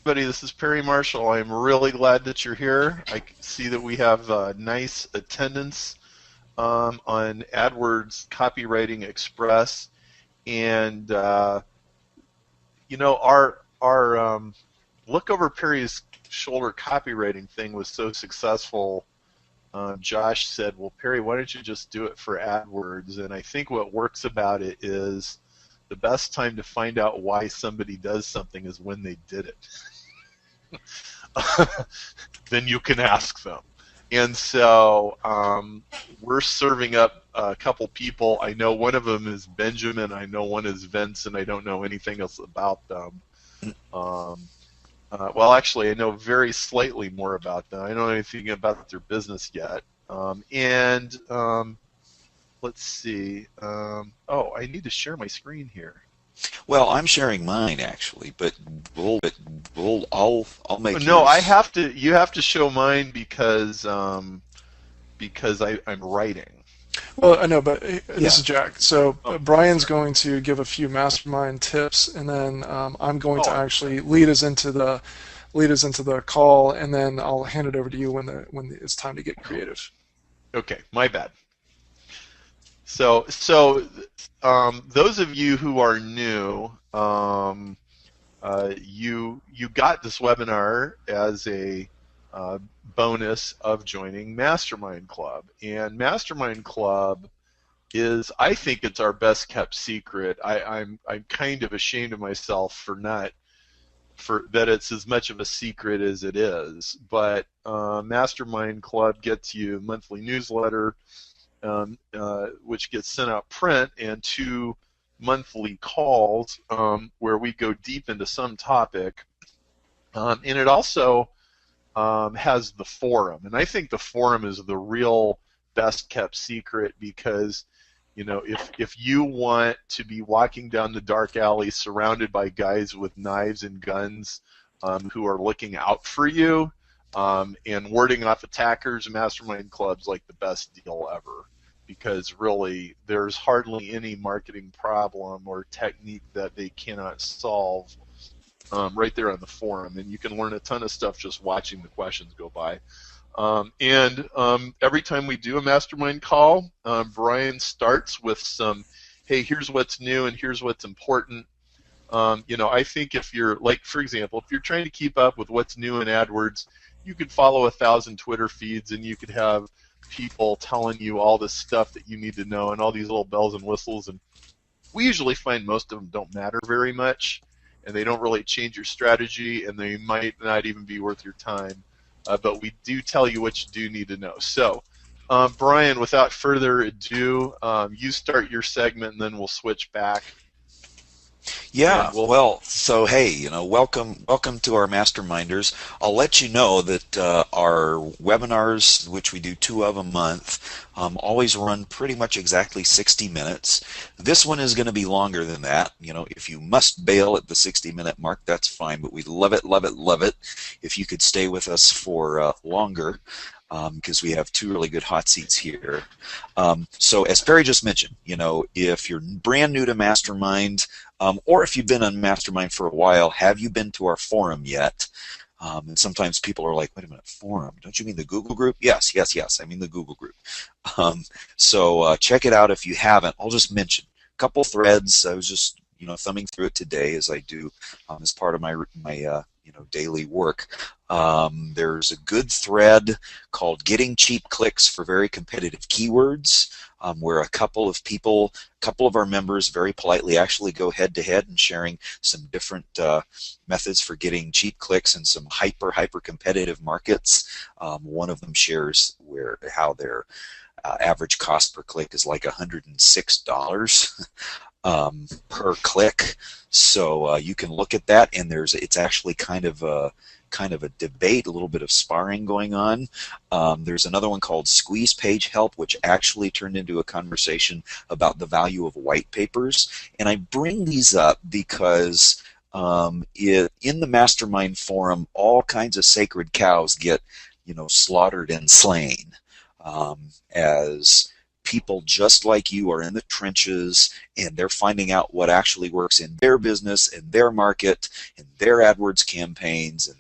Everybody, this is Perry Marshall. I'm really glad that you're here. I see that we have nice attendance on AdWords Copywriting Express, and our look over Perry's shoulder copywriting thing was so successful. Josh said, "Well, Perry, why don't you just do it for AdWords?" And I think what works about it is the best time to find out why somebody does something is when they did it. Then you can ask them. And so we're serving up a couple people. I know one of them is Benjamin. I know one is Vince, and I don't know anything else about them. Well, actually, I know very slightly more about them. I don't know anything about their business yet. Let's see. Oh, I need to share my screen here. Well, I'm sharing mine actually, but I'll make No, yours. I have to. You have to show mine because I'm writing. Well, I know, but this Yeah. is Jack. So Oh, Brian's sorry. going to give a few mastermind tips, and then I'm going to Oh, actually lead us into the call, and then I'll hand it over to you when it's time to get creative. okay. My bad. So those of you who are new, you got this webinar as a bonus of joining Mastermind Club, and Mastermind Club is, I think, it's our best kept secret. I'm kind of ashamed of myself for not for that it's as much of a secret as it is. But Mastermind Club gets you a monthly newsletter, which gets sent out print, and 2 monthly calls where we go deep into some topic. And it also has the forum, and I think the forum is the real best kept secret because if you want to be walking down the dark alley surrounded by guys with knives and guns who are looking out for you and warding off attackers, Mastermind Club's like the best deal ever, because really there's hardly any marketing problem or technique that they cannot solve right there on the forum, and you can learn a ton of stuff just watching the questions go by. Every time we do a mastermind call, Brian starts with some, hey, here's what's new and here's what's important. I think if you're, like, for example, if you're trying to keep up with what's new in AdWords, you could follow 1,000 Twitter feeds and you could have people telling you all this stuff that you need to know and all these little bells and whistles. And we usually find most of them don't matter very much, and they don't really change your strategy, and they might not even be worth your time. But we do tell you what you do need to know. So, Brian, without further ado, you start your segment, and then we'll switch back. Yeah, And we'll. well, so hey, welcome to our masterminders. I'll let you know that our webinars, which we do 2 of a month, always run pretty much exactly 60 minutes. This one is going to be longer than that. If you must bail at the 60-minute mark, that's fine, but we love it, love it, love it if you could stay with us for longer. Because we have 2 really good hot seats here. So as Perry just mentioned, if you're brand new to Mastermind, or if you've been on Mastermind for a while, have you been to our forum yet? And sometimes people are like, wait a minute, forum? Don't you mean the Google group? Yes, yes, yes, I mean the Google group. So check it out if you haven't. I'll just mention a couple threads. I was just thumbing through it today as I do as part of my daily work. There's a good thread called Getting Cheap Clicks for Very Competitive Keywords, where a couple of our members very politely actually go head to head and sharing some different methods for getting cheap clicks in some hyper competitive markets. One of them shares how their average cost per click is like $106 per click. So you can look at that, and it's actually kind of a debate, a little bit of sparring going on. There's another one called Squeeze Page Help, which actually turned into a conversation about the value of white papers. And I bring these up because in the Mastermind forum, all kinds of sacred cows get slaughtered and slain as people just like you are in the trenches, and they're finding out what actually works in their business, in their market, in their AdWords campaigns, and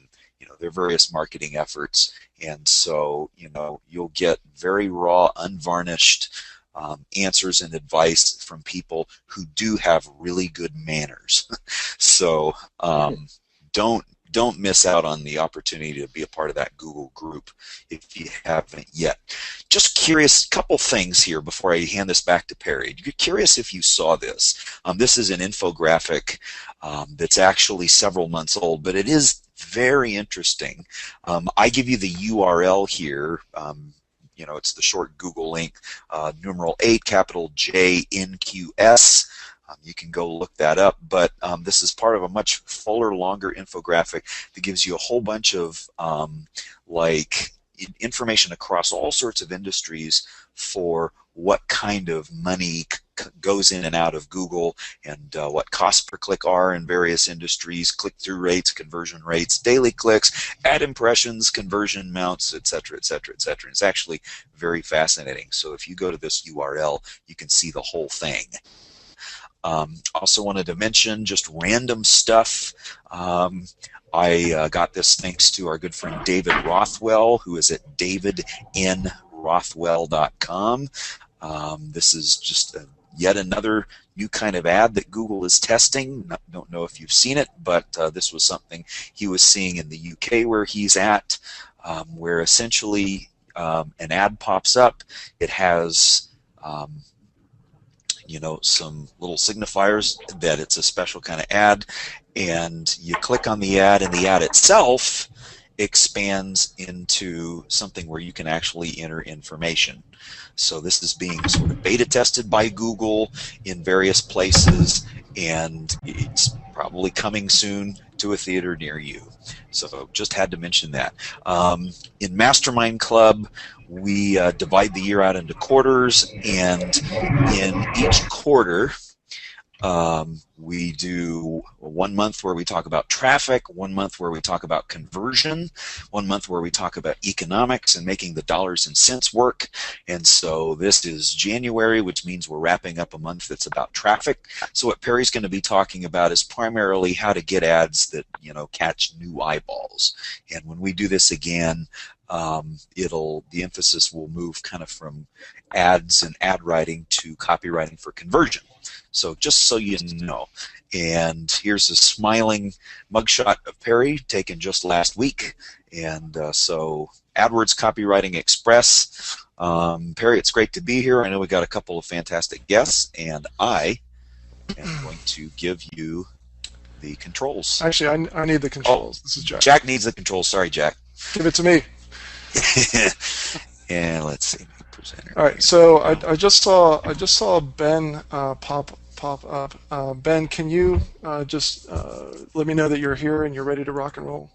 their various marketing efforts. And so you'll get very raw, unvarnished answers and advice from people who do have really good manners. So don't miss out on the opportunity to be a part of that Google group if you haven't yet. Just curious, couple things here before I hand this back to Perry. You're curious if you saw this. This is an infographic that's actually several months old, but it is very interesting. I give you the URL here. It's the short Google link, numeral 8, capital JNQS. You can go look that up, but this is part of a much fuller, longer infographic that gives you a whole bunch of information across all sorts of industries for what kind of money goes in and out of Google, and what costs per click are in various industries, click-through rates, conversion rates, daily clicks, ad impressions, conversion amounts, etc., etc., etc. It's actually very fascinating. So if you go to this URL, you can see the whole thing. Also wanted to mention just random stuff. I got this thanks to our good friend David Rothwell, who is at davidnrothwell.com. This is just yet another new kind of ad that Google is testing. Don't know if you've seen it, but this was something he was seeing in the UK where he's at, where essentially an ad pops up. It has some little signifiers that it's a special kind of ad, and you click on the ad, and the ad itself expands into something where you can actually enter information. So this is being sort of beta tested by Google in various places, and it's probably coming soon to a theater near you. So just had to mention that. In Mastermind Club, we divide the year out into quarters, and in each quarter we do 1 month where we talk about traffic, 1 month where we talk about conversion, 1 month where we talk about economics and making the dollars and cents work. And so this is January, which means we're wrapping up a month that's about traffic. So what Perry's going to be talking about is primarily how to get ads that catch new eyeballs. And when we do this again, the emphasis will move kind of from ads and ad writing to copywriting for conversion. So just so you know. And here's a smiling mugshot of Perry taken just last week. And so AdWords Copywriting Express. Perry, it's great to be here. I know we got a couple of fantastic guests, and I am going to give you the controls. Actually, I need the controls. This is Jack. Jack needs the controls. Sorry, Jack. Give it to me. And let's see. Presenter. All right. So I just saw Ben pop up. Ben, can you just let me know that you're here and you're ready to rock and roll?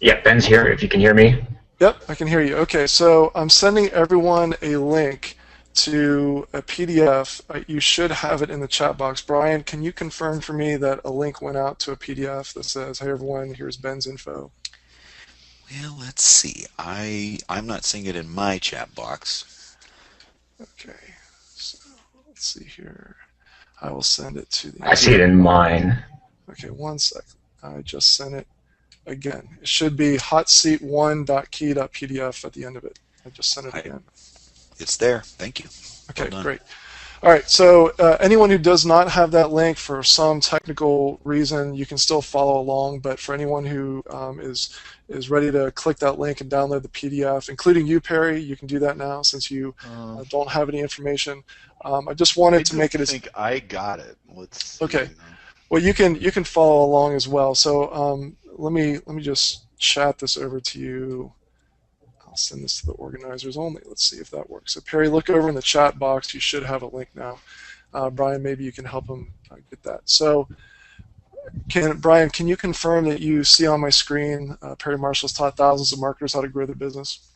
Yeah, Ben's here. If you can hear me. Yep, I can hear you. Okay, so I'm sending everyone a link to a PDF. You should have it in the chat box. Brian, can you confirm for me that a link went out to a PDF that says, "Hey everyone, here's Ben's info"? Well, let's see. I'm not seeing it in my chat box. Okay, so let's see here. I will send it to the... I see it in mine. Okay, 1 second. I just sent it again. It should be hotseat1.key.pdf at the end of it. I just sent it again. It's there. Thank you. Okay, well great. All right, so anyone who does not have that link for some technical reason, you can still follow along, but for anyone who is ready to click that link and download the PDF, including you, Perry, you can do that now since you don't have any information. I just wanted to make it as... I think I got it. Let's see. Okay. Well, you can follow along as well. So let me just chat this over to you. I'll send this to the organizers only. Let's see if that works. So Perry, look over in the chat box. You should have a link now. Brian, maybe you can help him get that. So, Brian, can you confirm that you see on my screen Perry Marshall's taught thousands of marketers how to grow their business?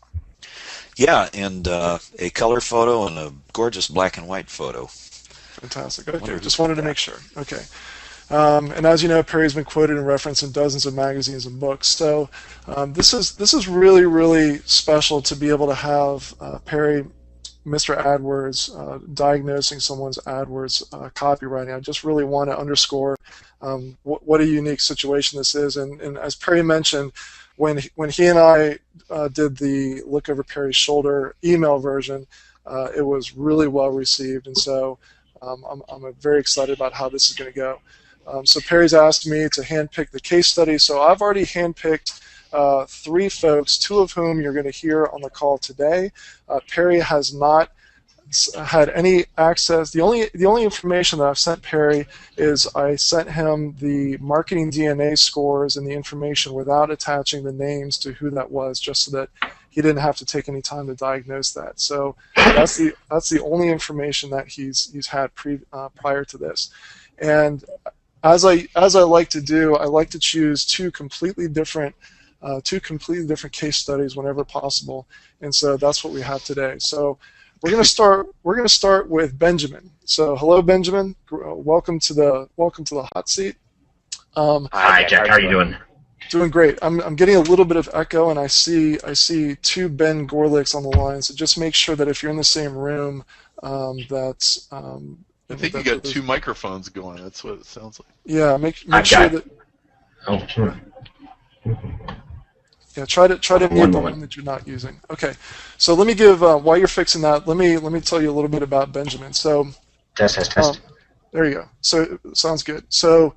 Yeah, and a color photo and a gorgeous black and white photo. Fantastic. Okay, just wanted to make sure. Okay. And as you know, Perry's been quoted and referenced in dozens of magazines and books. So this is really, really special to be able to have Perry Mr. AdWords, diagnosing someone's AdWords copywriting. I just really want to underscore what a unique situation this is. And as Perry mentioned, when he and I did the Look Over Perry's Shoulder email version, it was really well received. And so I'm very excited about how this is going to go. So Perry's asked me to handpick the case study. So I've already handpicked 3 folks, 2 of whom you're going to hear on the call today. Perry has not had any access. The only information that I've sent Perry is I sent him the marketing DNA scores and the information without attaching the names to who that was, just so that he didn't have to take any time to diagnose that. So that's the only information that he's had prior to this. And as I like to do, I like to choose two completely different case studies whenever possible, and so that's what we have today. So we're going to start with Benjamin. So hello, Benjamin. Welcome to the hot seat. Hi, Jack. How are you doing? Doing great. I'm getting a little bit of echo, and I see 2 Ben Gorlicks on the line. So just make sure that if you're in the same room, that's. I think you got 2 microphones going. That's what it sounds like. Yeah, make sure that. Oh, sure. Yeah, try to mute the one that you're not using. Okay, so let me give while you're fixing that. Let me tell you a little bit about Benjamin. So Test. there you go. So sounds good. So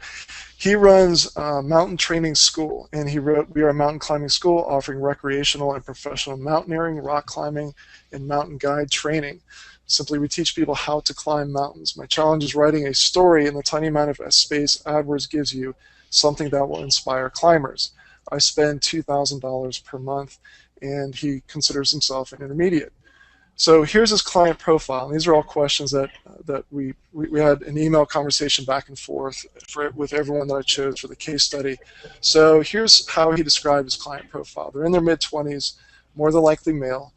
he runs Mountain Training School, and he wrote, "We are a mountain climbing school offering recreational and professional mountaineering, rock climbing, and mountain guide training. Simply, we teach people how to climb mountains. My challenge is writing a story in the tiny amount of space AdWords gives you, something that will inspire climbers. I spend $2,000 per month," and he considers himself an intermediate. So here's his client profile. And these are all questions that we had an email conversation back and forth with everyone that I chose for the case study. So here's how he described his client profile. They're in their mid-20s, more than likely male,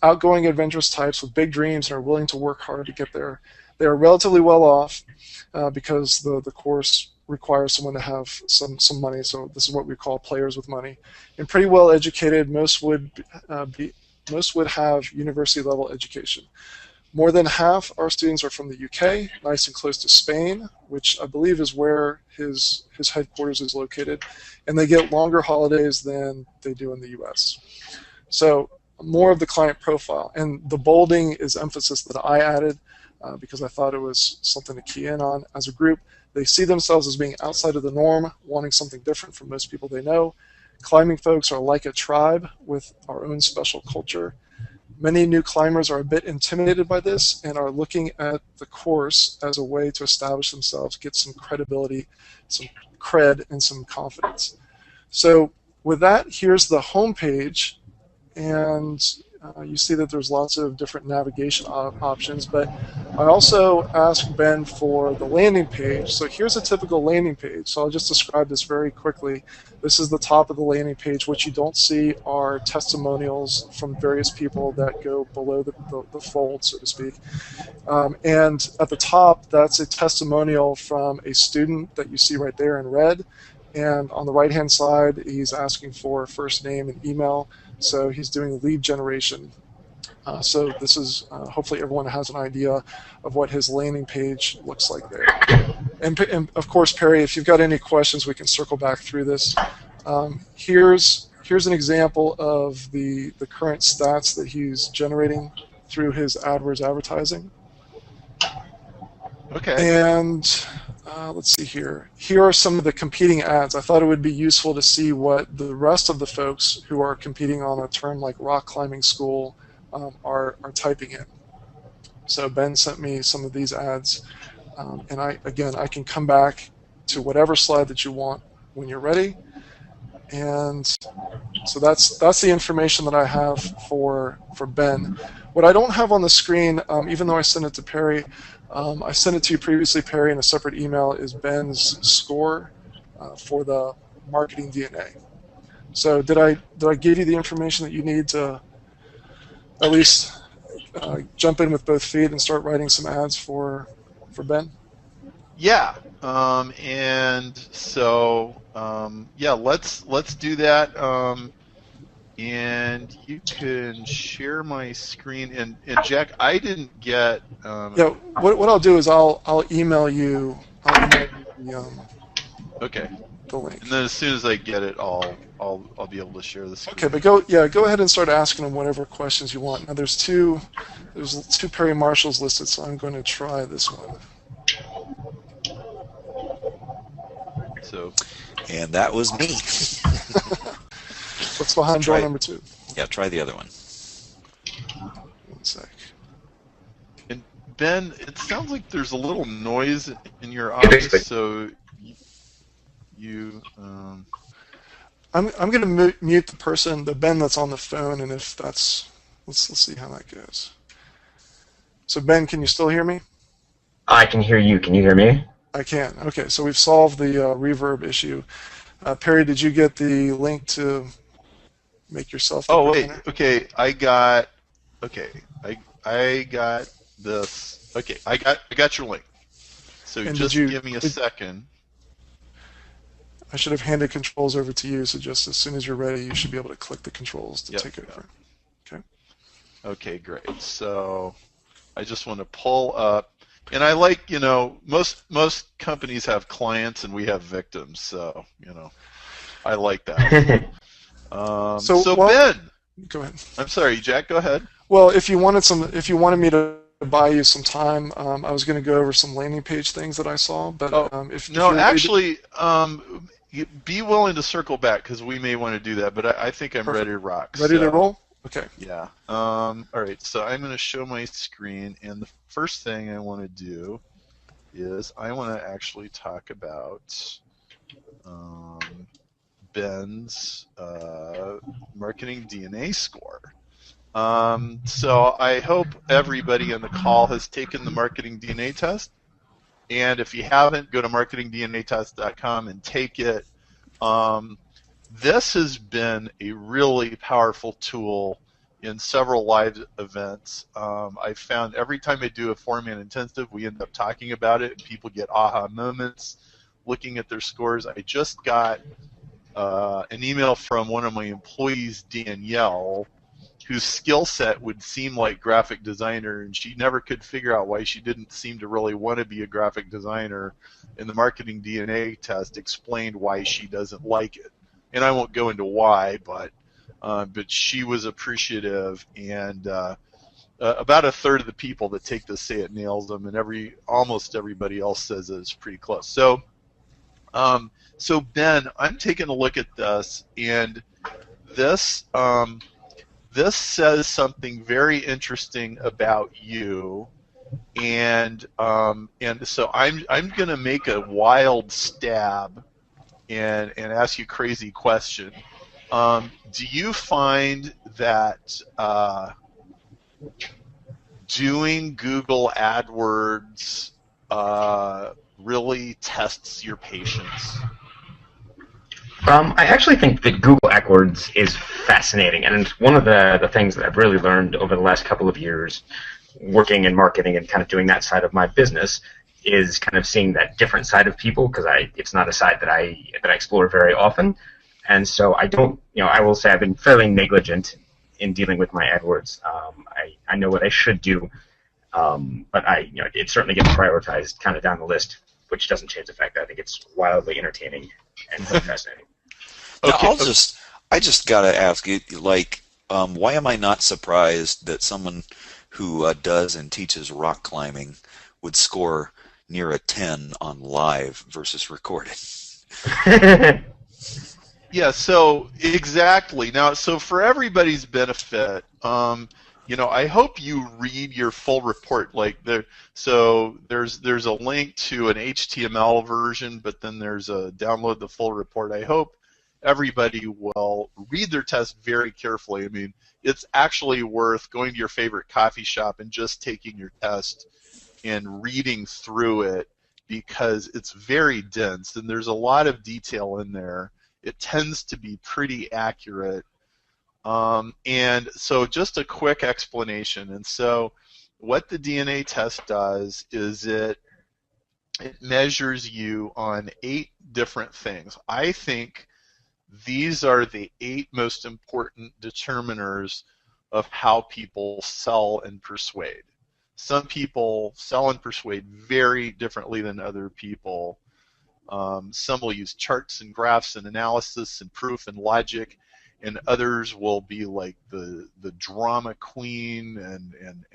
outgoing, adventurous types with big dreams and are willing to work hard to get there. They are relatively well off because the course requires someone to have some money. So this is what we call players with money. And pretty well educated. Most would have university level education. More than half our students are from the UK, nice and close to Spain, which I believe is where his headquarters is located, and they get longer holidays than they do in the US. So more of the client profile, and the bolding is emphasis that I added because I thought it was something to key in on. As a group, they see themselves as being outside of the norm, wanting something different from most people they know. Climbing folks are like a tribe with our own special culture. Many new climbers are a bit intimidated by this and are looking at the course as a way to establish themselves, get some credibility, some cred, and some confidence. So with that, here's the home page, and you see that there's lots of different navigation options, but I also asked Ben for the landing page. So here's a typical landing page. So I'll just describe this very quickly. This is the top of the landing page. What you don't see are testimonials from various people that go below the fold, so to speak. And at the top, that's a testimonial from a student that you see right there in red. And on the right-hand side, he's asking for first name and email. So he's doing lead generation. So this is, hopefully everyone has an idea of what his landing page looks like there. And of course, Perry, if you've got any questions, we can circle back through this. Here's an example of the current stats that he's generating through his AdWords advertising. Okay. And let's see here. Here are some of the competing ads. I thought it would be useful to see what the rest of the folks who are competing on a term like rock climbing school are typing in. So Ben sent me some of these ads, and I can come back to whatever slide that you want when you're ready. And so that's the information that I have for Ben. What I don't have on the screen, even though I sent it to Perry, I sent it to you previously, Perry, in a separate email, is Ben's score for the marketing DNA. So did I give you the information that you need to at least jump in with both feet and start writing some ads for Ben? Yeah, and so yeah, let's do that. and you can share my screen. And Jack, I didn't get. Yeah. What I'll do is I'll email you. Okay. The link. And then as soon as I get it, I'll be able to share the screen. Okay, but go ahead and start asking them whatever questions you want. Now there's two Perry Marshalls listed, so I'm going to try this one. So. And that was me. What's behind door number 2? Yeah, try the other one. 1 sec. And Ben, it sounds like there's a little noise in your office, so you. I'm going to mute the Ben that's on the phone, and if that's let's see how that goes. So Ben, can you still hear me? I can hear you. Can you hear me? I can. Okay, so we've solved the reverb issue. Perry, did you get the link to make yourself the wait. presenter? Okay, I got this. Okay, I got your link. So And just give me a second. I should have handed controls over to you, so just as soon as you're ready, you should be able to click the controls to take over. Okay. Okay, great. So I just want to pull up. And I like, most companies have clients and we have victims, so, I like that. So Ben, go ahead. I'm sorry, Jack, go ahead. Well, if you wanted me to buy you some time, I was going to go over some landing page things that I saw, but be willing to circle back because we may want to do that, but I think I'm ready to rock. Ready to roll? Okay. Yeah. All right. So I'm going to show my screen, and the first thing I want to do is I want to actually talk about Ben's marketing DNA score. So I hope everybody on the call has taken the marketing DNA test, and if you haven't, go to marketingdnatest.com and take it. This has been a really powerful tool in several live events. I found every time I do a 4-man intensive, we end up talking about it, and people get aha moments looking at their scores. I just got an email from one of my employees, Danielle, whose skill set would seem like graphic designer, and she never could figure out why she didn't seem to really want to be a graphic designer. And the marketing DNA test explained why she doesn't like it. And I won't go into why, but she was appreciative, and about a third of the people that take this say it nails them, and almost everybody else says it's pretty close. So, Ben, I'm taking a look at this, and this says something very interesting about you, and so I'm going to make a wild stab and ask you a crazy question. Do you find that doing Google AdWords really tests your patience? I actually think that Google AdWords is fascinating, and one of the things that I've really learned over the last couple of years working in marketing and kind of doing that side of my business is kind of seeing that different side of people, because it's not a side that I explore very often. And so I don't, I will say I've been fairly negligent in dealing with my AdWords. I know what I should do, but it certainly gets prioritized kind of down the list, which doesn't change the fact that I think it's wildly entertaining and quite fascinating. Okay. Now, I just gotta ask you, why am I not surprised that someone who does and teaches rock climbing would score near a 10 on live versus recorded? Yeah, so exactly. Now, so for everybody's benefit, I hope you read your full report. So there's a link to an HTML version, but then there's a download the full report. I hope everybody will read their test very carefully. I mean, it's actually worth going to your favorite coffee shop and just taking your test and reading through it, because it's very dense and there's a lot of detail in there. It tends to be pretty accurate. And so just a quick explanation. And so what the DNA test does is it measures you on 8 different things. I think these are the 8 most important determiners of how people sell and persuade. Some people sell and persuade very differently than other people. Some will use charts and graphs and analysis and proof and logic, and others will be like the drama queen and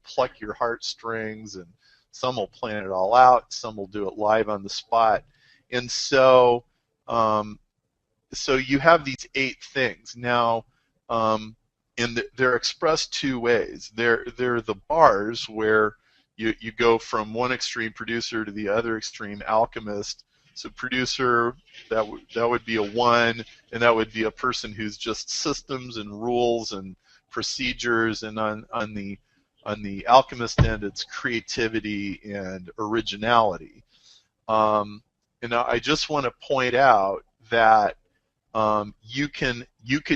pluck your heartstrings, and some will plan it all out, some will do it live on the spot. And so you have these 8 things. Now, and they're expressed 2 ways. They're the bars where you go from one extreme, producer, to the other extreme, alchemist. So producer, that would be a 1, and that would be a person who's just systems and rules and procedures. And on the alchemist end, it's creativity and originality. And I just want to point out that you could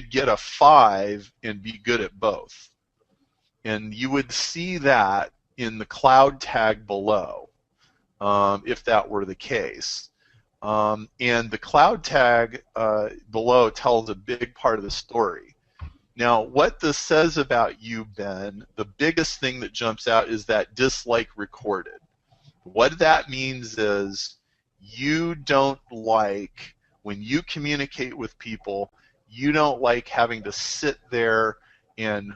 get a 5 and be good at both, and you would see that in the cloud tag below, if that were the case. And the cloud tag below tells a big part of the story. Now, what this says about you, Ben, the biggest thing that jumps out is that dislike recorded. What that means is you don't like, when you communicate with people, you don't like having to sit there and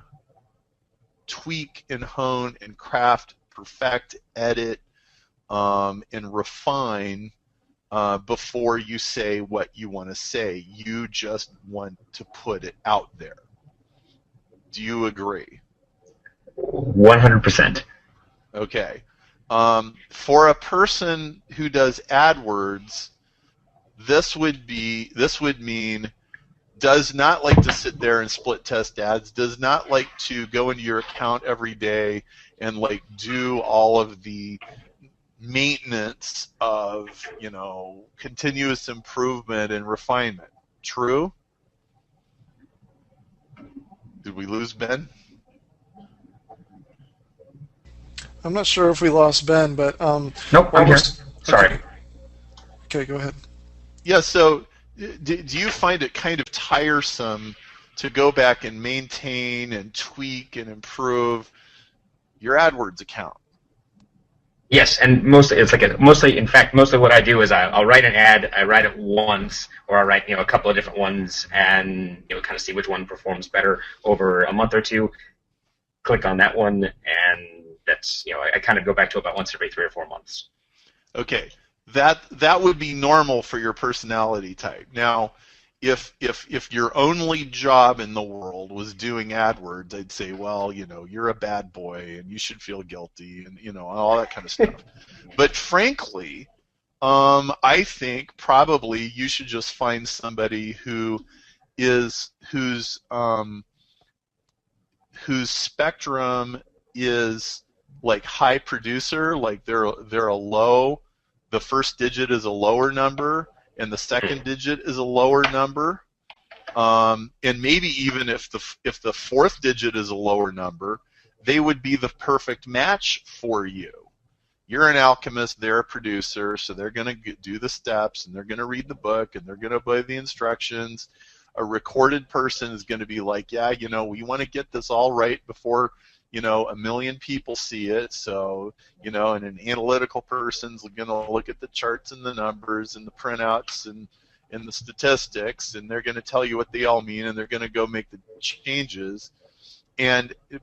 tweak and hone and craft, perfect, edit, and refine before you say what you want to say. You just want to put it out there. Do you agree? 100%. Okay. For a person who does AdWords, this would mean does not like to sit there and split test ads, does not like to go into your account every day and like do all of the maintenance of, continuous improvement and refinement. True? Did we lose Ben? I'm not sure if we lost Ben, but Nope, I'm here. Sorry. Okay, go ahead. Yeah, so do you find it kind of tiresome to go back and maintain and tweak and improve your AdWords account? Yes, and mostly in fact, mostly what I do is I'll write an ad. I write it once, or I write a couple of different ones, and kind of see which one performs better over a month or two. Click on that one, and that's I kind of go back to about once every 3 or 4 months. Okay, that would be normal for your personality type. Now, if your only job in the world was doing AdWords, I'd say, well, you're a bad boy and you should feel guilty and all that kind of stuff. But frankly, I think probably you should just find somebody whose spectrum is like high producer, like they're a low. The first digit is a lower number, and the second digit is a lower number, and maybe even if the fourth digit is a lower number, they would be the perfect match for you. You're an alchemist, they're a producer, so they're going to do the steps, and they're going to read the book, and they're going to obey the instructions. A recorded person is going to be like, yeah, we want to get this all right before 1 million people see it. So, and an analytical person's going to look at the charts and the numbers and the printouts and the statistics, and they're going to tell you what they all mean, and they're going to go make the changes.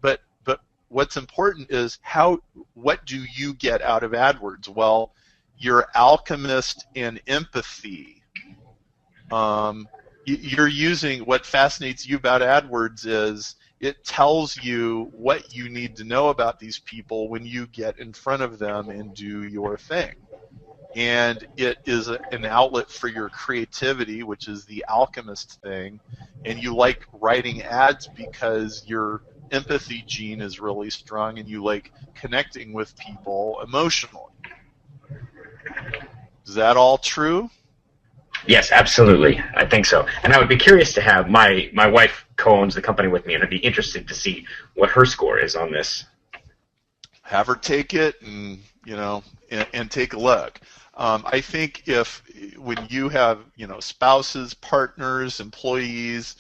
But what's important is what do you get out of AdWords? Well, your alchemist and empathy. You're using, what fascinates you about AdWords is it tells you what you need to know about these people when you get in front of them and do your thing. And it is an outlet for your creativity, which is the alchemist thing. And you like writing ads because your empathy gene is really strong and you like connecting with people emotionally. Is that all true? Yes, absolutely. I think so. And I would be curious to have my wife co-owns the company with me, and I'd be interested to see what her score is on this. Have her take it and and take a look. I think when you have spouses, partners, employees,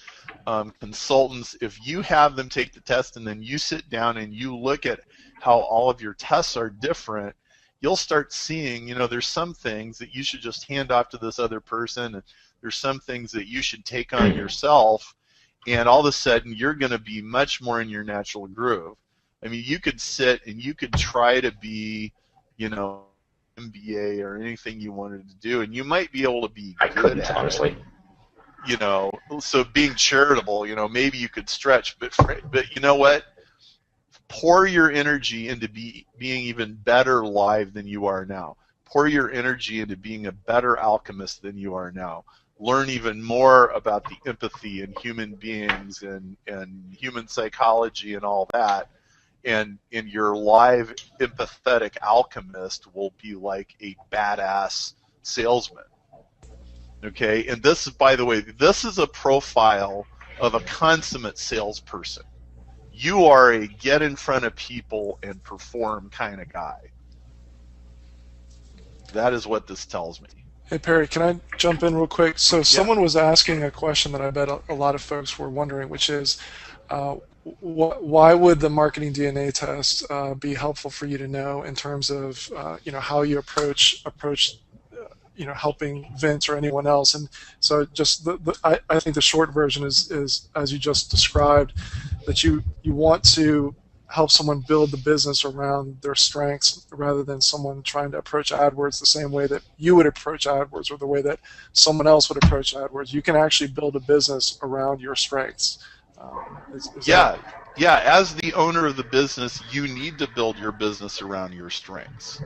consultants, if you have them take the test and then you sit down and you look at how all of your tests are different, you'll start seeing, there's some things that you should just hand off to this other person, and there's some things that you should take on yourself, and all of a sudden you're going to be much more in your natural groove. I mean, you could sit and you could try to be, MBA or anything you wanted to do, and you might be able to be I good couldn't, at honestly. it. So being charitable, maybe you could stretch, but you know what? Pour your energy into being even better live than you are now. Pour your energy into being a better alchemist than you are now. Learn even more about the empathy and human beings and human psychology and all that. And your live empathetic alchemist will be like a badass salesman. Okay? And this is, by the way, this is a profile of a consummate salesperson. You are a get in front of people and perform kind of guy. That is what this tells me. Hey, Perry, can I jump in real quick? So someone was asking a question that I bet a lot of folks were wondering, which is, why would the marketing DNA test be helpful for you to know in terms of how you approach helping Vince or anyone else? And so just I think the short version is as you just described, that you want to help someone build the business around their strengths rather than someone trying to approach AdWords the same way that you would approach AdWords or the way that someone else would approach AdWords. You can actually build a business around your strengths. Yeah, as the owner of the business, you need to build your business around your strengths.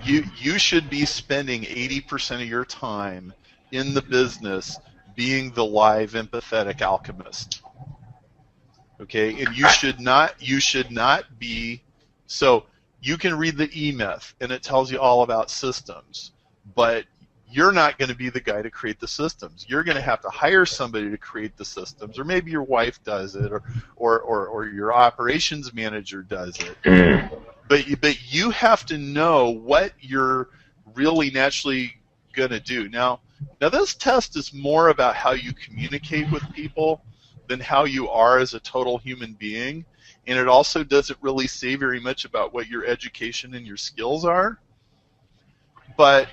You should be spending 80% of your time in the business being the live empathetic alchemist. Okay, and you should not be, so you can read the E-Myth and it tells you all about systems, but you're not going to be the guy to create the systems. You're going to have to hire somebody to create the systems, or maybe your wife does it, or your operations manager does it. But you have to know what you're really naturally going to do. Now this test is more about how you communicate with people than how you are as a total human being, and it also doesn't really say very much about what your education and your skills are. But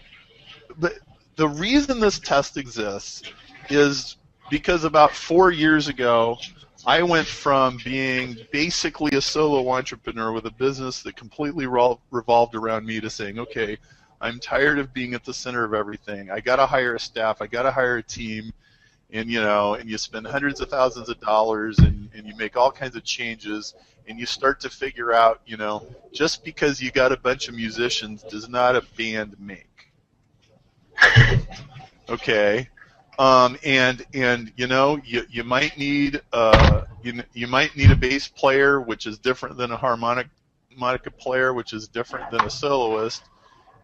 the reason this test exists is because about 4 years ago, I went from being basically a solo entrepreneur with a business that completely revolved around me to saying, okay, I'm tired of being at the center of everything. I got to hire a staff. I got to hire a team. And you spend hundreds of thousands of dollars, and you make all kinds of changes, and you start to figure out, just because you got a bunch of musicians does not a band make. Okay, and you might need you might need a bass player, which is different than a harmonica player, which is different than a soloist,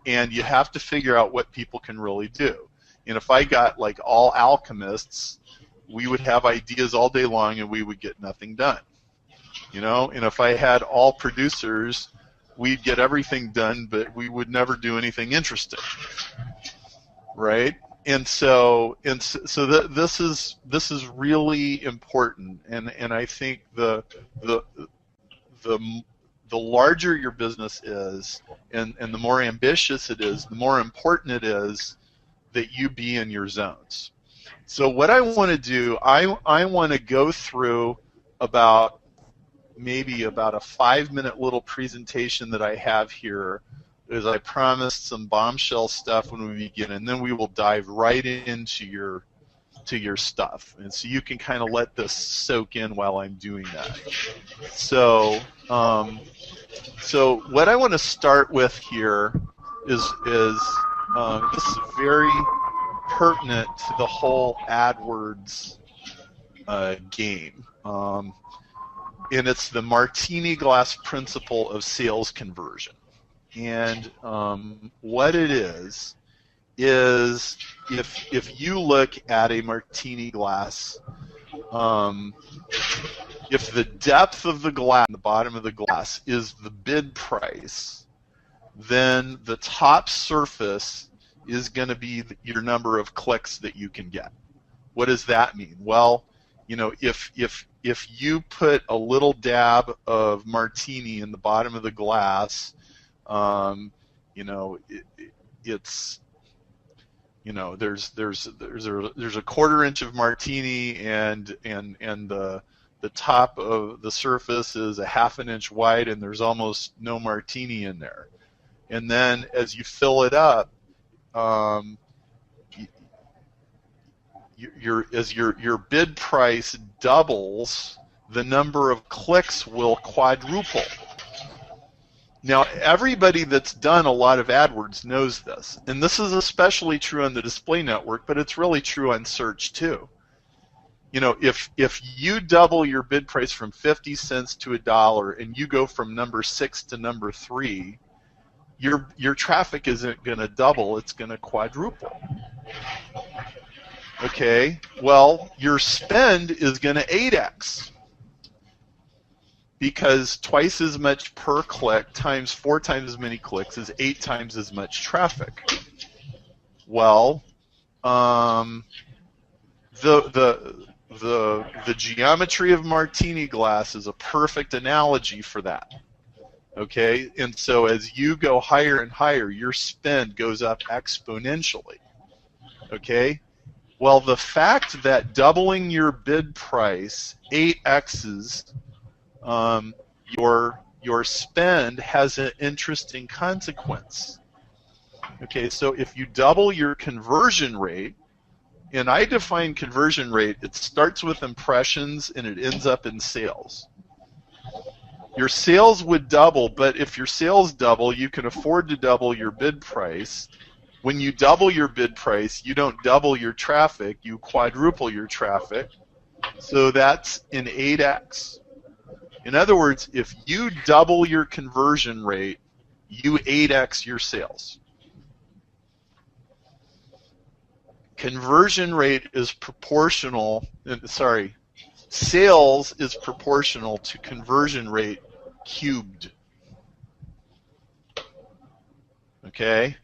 and you have to figure out what people can really do. And if I got like all alchemists, we would have ideas all day long and we would get nothing done. And if I had all producers, we'd get everything done, but we would never do anything interesting. Right? And so this is really important, and I think the larger your business is, and the more ambitious it is, the more important it is that you be in your zones. So what I want to do, I want to go through maybe about a 5-minute little presentation that I have here, as I promised some bombshell stuff when we begin, and then we will dive right into your stuff, and so you can kind of let this soak in while I'm doing that. So what I want to start with here is this is very pertinent to the whole AdWords game, and it's the martini glass principle of sales conversion. And what it is if you look at a martini glass, if the depth of the glass, the bottom of the glass, is the bid price, then the top surface is going to be your number of clicks that you can get. What does that mean? Well, if you put a little dab of martini in the bottom of the glass, it's there's a quarter inch of martini and the top of the surface is a half an inch wide and there's almost no martini in there. And then as you fill it up, your bid price doubles, the number of clicks will quadruple. Now, everybody that's done a lot of AdWords knows this, and this is especially true on the display network, but it's really true on search too. If you double your bid price from 50 cents to $1 and you go from number 6 to number 3, your traffic isn't going to double, it's going to quadruple. Okay, well, your spend is going to 8x, because twice as much per click times 4 times as many clicks is 8 times as much traffic. Well, the geometry of martini glass is a perfect analogy for that. Okay, and so as you go higher and higher, your spend goes up exponentially. Okay, well, the fact that doubling your bid price 8x's your spend has an interesting consequence. Okay, so if you double your conversion rate, and I define conversion rate, it starts with impressions and it ends up in sales. Your sales would double, but if your sales double, you can afford to double your bid price. When you double your bid price, you don't double your traffic, you quadruple your traffic. So that's an 8x. In other words, if you double your conversion rate, you 8x your sales. Conversion rate is proportional, sales is proportional to conversion rate cubed. Okay?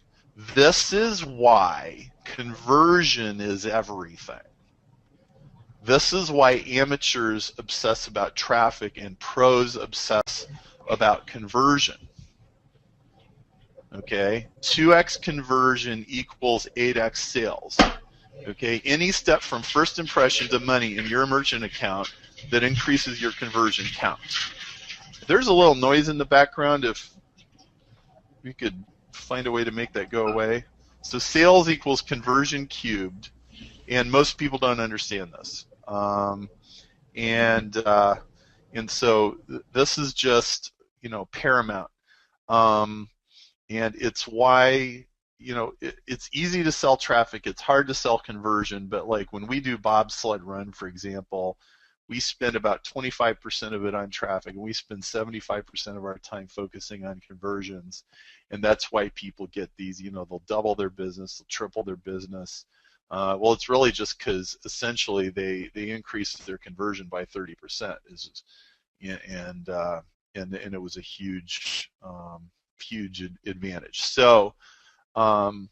This is why conversion is everything. This is why amateurs obsess about traffic and pros obsess about conversion. Okay? 2x conversion equals 8x sales. Okay? Any step from first impression to money in your merchant account that increases your conversion counts. There's a little noise in the background. If we could find a way to make that go away. So sales equals conversion cubed, and most people don't understand this. And so this is just paramount, and it's why it's easy to sell traffic. It's hard to sell conversion. But like when we do bobsled run, for example, we spend about 25% of it on traffic, and we spend 75% of our time focusing on conversions. And that's why people get these. They'll double their business, they'll triple their business. Well, it's really just because essentially they increase their conversion by 30%, and it was a huge advantage. So, man,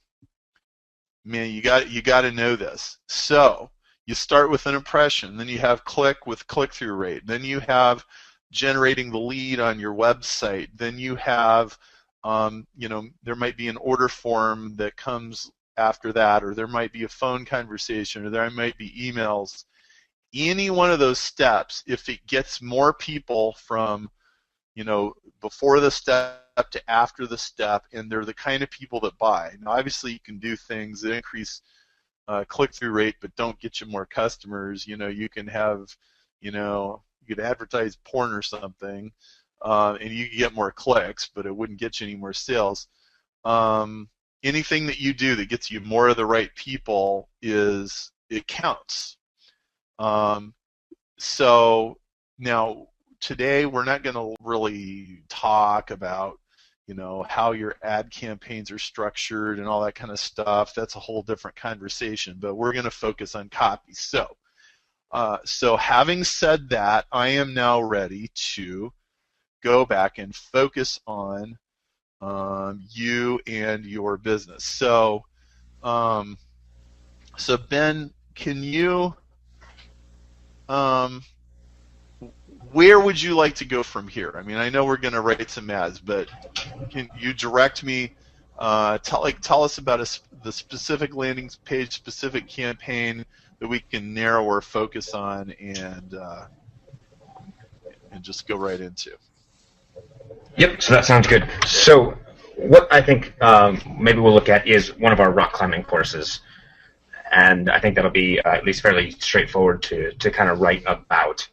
you got to know this. So you start with an impression, then you have click with click-through rate, then you have generating the lead on your website, then you have there might be an order form that comes after that, or there might be a phone conversation, or there might be emails. Any one of those steps, if it gets more people from before the step to after the step, and they're the kind of people that buy. Now, obviously, you can do things that increase click-through rate, but don't get you more customers. You can have, you could advertise porn or something, and you can get more clicks, but it wouldn't get you any more sales. Anything that you do that gets you more of the right people it counts. So now today we're not going to really talk about how your ad campaigns are structured and all that kind of stuff. That's a whole different conversation, but we're going to focus on copy. So having said that, I am now ready to go back and focus on you and your business. So Um, so Ben, can you, um, where would you like to go from here? I mean, I know we're going to write some ads, but can you direct me? Tell us about the specific landing page, specific campaign that we can narrow our focus on, and just go right into. Yep, so that sounds good. So what I think maybe we'll look at is one of our rock climbing courses. And I think that'll be at least fairly straightforward to kind of write about.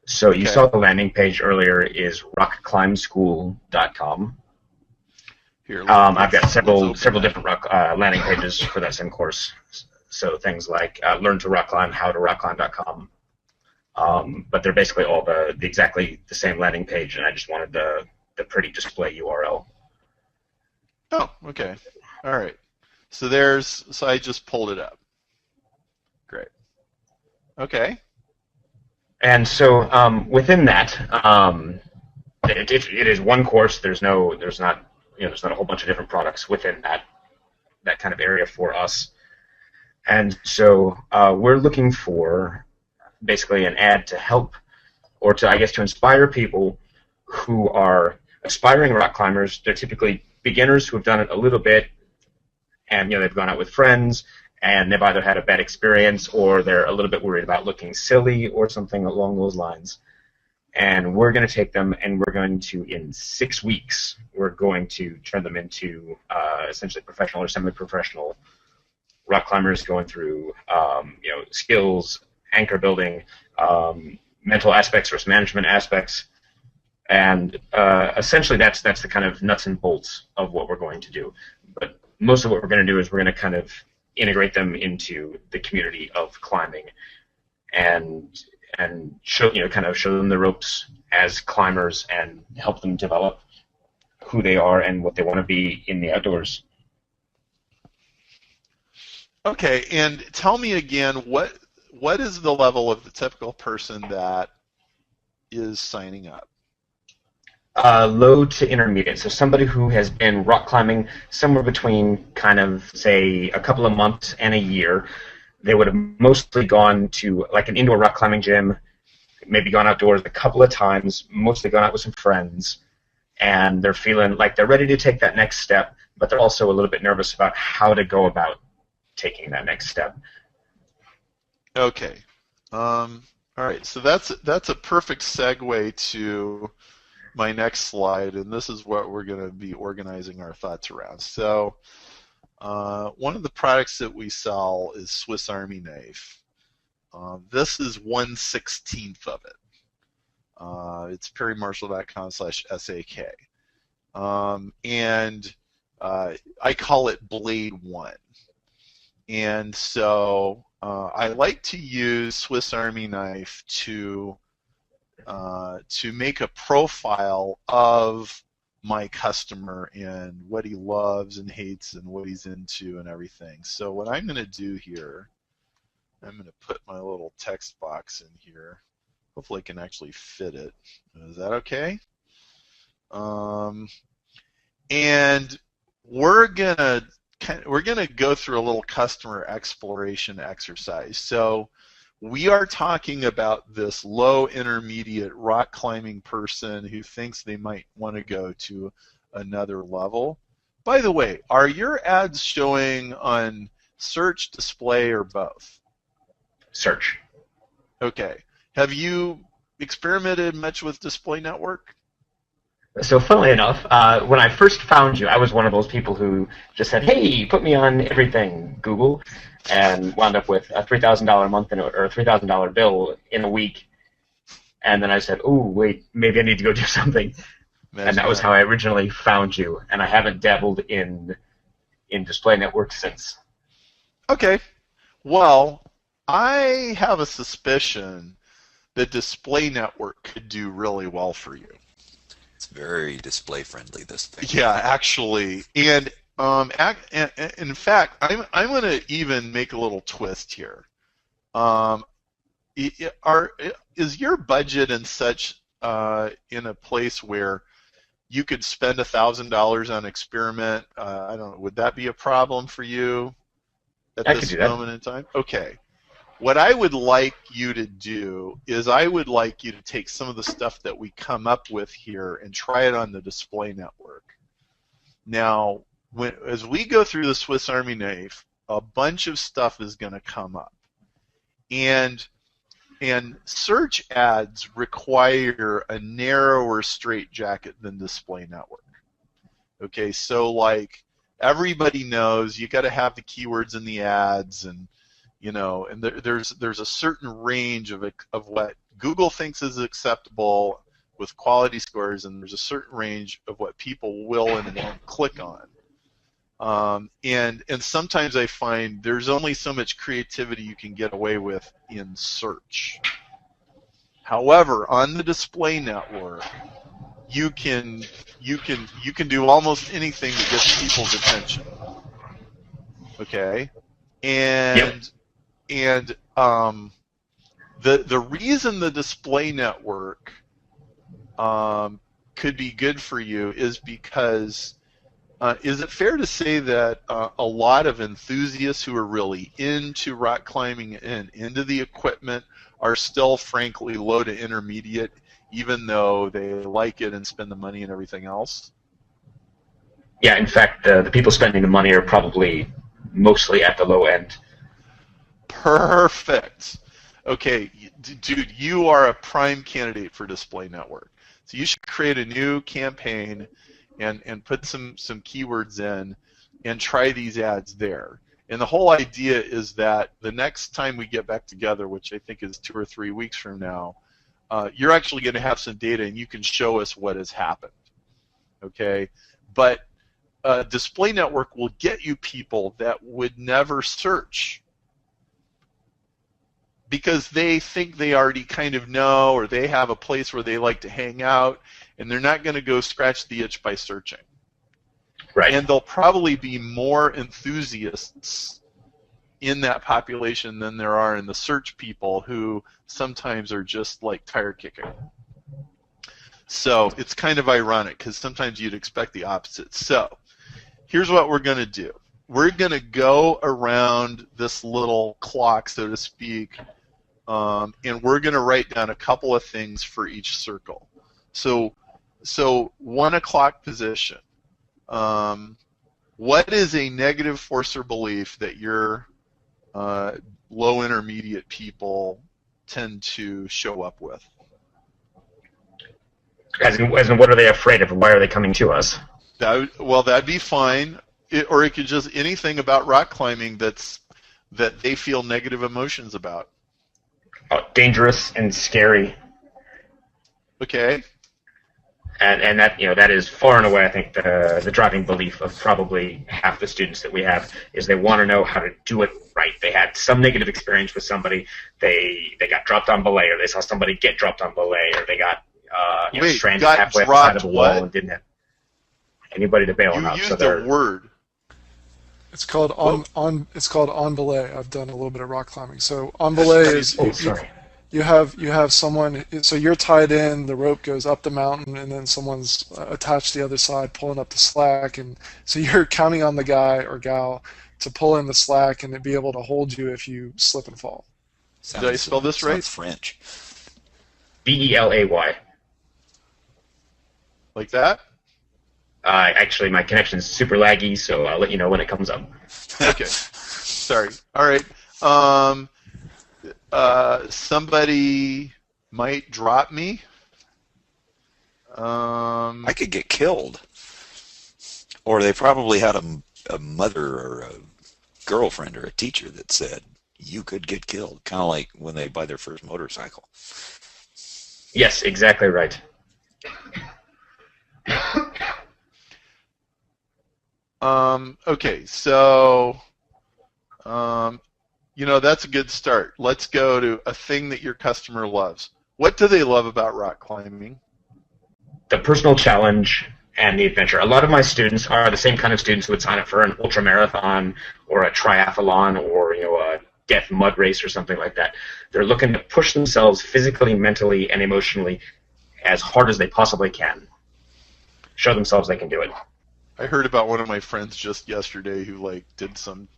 So you saw the landing page earlier is rockclimbschool.com. Here, I've got several different rock landing pages for that same course. So things like learn to rock climb, how to rockclimb.com. But they're basically all exactly the same landing page, and I just wanted the pretty display URL. Oh, okay. All right. So I just pulled it up. Great. Okay. And so within that, it is one course. There's not a whole bunch of different products within that kind of area for us. And so we're looking for basically an ad to help, or to inspire people who are aspiring rock climbers. They're typically beginners who have done it a little bit, and they've gone out with friends, and they've either had a bad experience or they're a little bit worried about looking silly or something along those lines. And we're going to take them, and we're going to, in 6 weeks, we're going to turn them into essentially professional or semi-professional rock climbers, going through skills, anchor building, mental aspects, risk management aspects, and essentially that's the kind of nuts and bolts of what we're going to do. But most of what we're going to do is we're going to kind of integrate them into the community of climbing, and show them the ropes as climbers, and help them develop who they are and what they want to be in the outdoors. Okay, and tell me again, what is the level of the typical person that is signing up? Low to intermediate. So somebody who has been rock climbing somewhere between kind of, say, a couple of months and a year. They would have mostly gone to like an indoor rock climbing gym, maybe gone outdoors a couple of times, mostly gone out with some friends, and they're feeling like they're ready to take that next step, but they're also a little bit nervous about how to go about taking that next step. Okay. All right, so that's a perfect segue to my next slide, and this is what we're going to be organizing our thoughts around. So one of the products that we sell is Swiss Army Knife. This is 1/16 of it. It's perrymarshall.com/SAK. And I call it Blade 1. And so I like to use Swiss Army Knife to make a profile of my customer and what he loves and hates and what he's into and everything. So what I'm going to do here, I'm going to put my little text box in here. Hopefully I can actually fit it. Is that okay? And we're gonna go through a little customer exploration exercise. So we are talking about this low intermediate rock climbing person who thinks they might want to go to another level. By the way, are your ads showing on search, display, or both? Search. Okay. Have you experimented much with Display Network? So funnily enough, when I first found you, I was one of those people who just said, "Hey, put me on everything, Google," and wound up with a $3,000 a month or a $3,000 bill in a week. And then I said, "Oh, wait, maybe I need to go do something." And that was how I originally found you, and I haven't dabbled in Display Network since. Okay. Well, I have a suspicion that Display Network could do really well for you. It's very display friendly, this thing. Yeah, actually, and in fact, I'm going to even make a little twist here. Is your budget and such in a place where you could spend $1,000 on experiment? I don't know. Would that be a problem for you? at I could this do that. moment in time? Okay. What I would like you to do is I would like you to take some of the stuff that we come up with here and try it on the display network. Now, as we go through the Swiss Army knife, a bunch of stuff is going to come up. And search ads require a narrower straitjacket than display network. Okay, so like everybody knows you got to have the keywords in the ads, and and there's a certain range of what Google thinks is acceptable with quality scores, and there's a certain range of what people will and won't click on. And sometimes I find there's only so much creativity you can get away with in search. However, on the display network, you can do almost anything that gets people's attention. Okay, and the reason the display network could be good for you is because is it fair to say that a lot of enthusiasts who are really into rock climbing and into the equipment are still, frankly, low to intermediate, even though they like it and spend the money and everything else? Yeah, in fact, the people spending the money are probably mostly at the low end. Perfect. Okay, dude, you are a prime candidate for Display Network. So you should create a new campaign and put some keywords in and try these ads there. And the whole idea is that the next time we get back together, which I think is 2 or 3 weeks from now, you're actually going to have some data and you can show us what has happened. Okay? But Display Network will get you people that would never search because they think they already kind of know, or they have a place where they like to hang out, and they're not going to go scratch the itch by searching. Right. And there'll probably be more enthusiasts in that population than there are in the search people, who sometimes are just like tire kicking. So it's kind of ironic because sometimes you'd expect the opposite. So here's what we're going to do. We're going to go around this little clock, so to speak, and we're going to write down a couple of things for each circle. So 1 o'clock position. What is a negative force or belief that your low intermediate people tend to show up with? As in, what are they afraid of? Why are they coming to us? That'd be fine. Or it could just anything about rock climbing that they feel negative emotions about. Dangerous and scary. Okay. And that that is far and away, I think, the driving belief of probably half the students that we have is they want to know how to do it right. They had some negative experience with somebody. They got dropped on belay, or they saw somebody get dropped on belay, or they got stranded halfway up the side of a wall and didn't have anybody to bail them out. You used a word. It's called on belay. I've done a little bit of rock climbing. So on belay is you have someone. So you're tied in. The rope goes up the mountain, and then someone's attached to the other side, pulling up the slack. And so you're counting on the guy or gal to pull in the slack and to be able to hold you if you slip and fall. Did I spell this right? Sounds French. Belay. Like that? Actually, my connection's super laggy, so I'll let you know when it comes up. Okay. Sorry. All right. Somebody might drop me. I could get killed. Or they probably had a mother or a girlfriend or a teacher that said, you could get killed. Kind of like when they buy their first motorcycle. Yes, exactly right. Okay, so that's a good start. Let's go to a thing that your customer loves. What do they love about rock climbing? The personal challenge and the adventure. A lot of my students are the same kind of students who would sign up for an ultra marathon or a triathlon or a death mud race or something like that. They're looking to push themselves physically, mentally, and emotionally as hard as they possibly can. Show themselves they can do it. I heard about one of my friends just yesterday who did some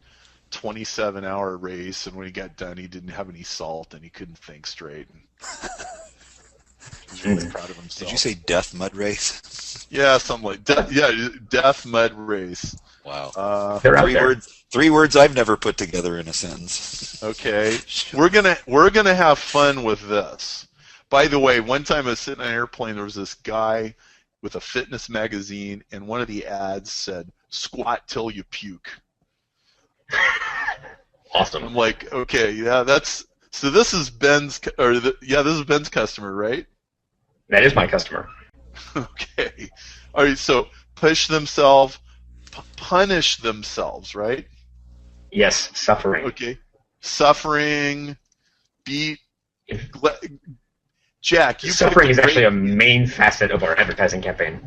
27-hour race, and when he got done, he didn't have any salt, and he couldn't think straight. And he was really proud of himself. Did you say death mud race? Yeah, something like death mud race. Wow. They're out there. Three words I've never put together in a sentence. Okay, we're gonna have fun with this. By the way, one time I was sitting on an airplane, there was this guy with a fitness magazine, and one of the ads said, "Squat till you puke." Awesome. I'm like, okay, yeah, this is Ben's, this is Ben's customer, right? That is my customer. Okay, all right. So push themselves, punish themselves, right? Yes, suffering. Okay, suffering, beat. Jack, you Suffering is actually a main facet of our advertising campaign.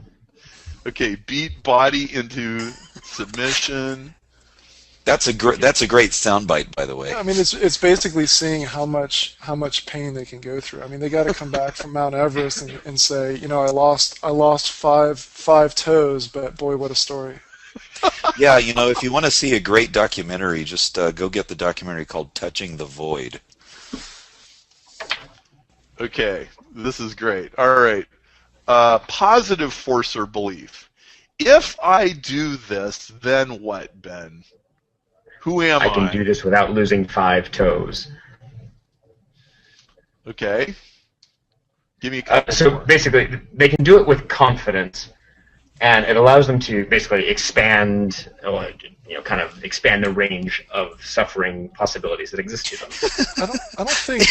Okay, beat body into submission. That's a great soundbite, by the way. I mean, it's basically seeing how much pain they can go through. I mean, they got to come back from Mount Everest and say, you know, I lost five toes, but boy, what a story. Yeah, you know, if you want to see a great documentary, just go get the documentary called "Touching the Void." Okay, this is great. All right, positive force or belief. If I do this, then what, Ben? Who am I? I can do this without losing 5 toes. Okay. Give me a couple So more. basically, they can do it with confidence, and it allows them to basically expand, kind of expand the range of suffering possibilities that exist to them. I don't think.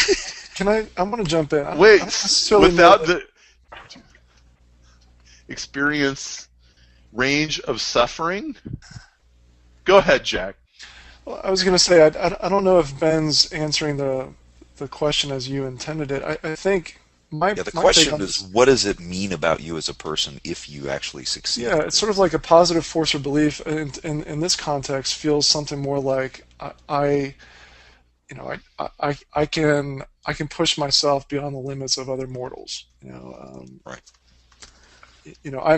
I want to jump in. Wait, I don't necessarily without know the experience range of suffering? Go ahead, Jack. Well, I was going to say I don't know if Ben's answering the question as you intended it. I think my The my question take on is, what does it mean about you as a person if you actually succeed? Yeah, it's sort of like a positive force or belief. In this context, feels something more like I can push myself beyond the limits of other mortals. Right. I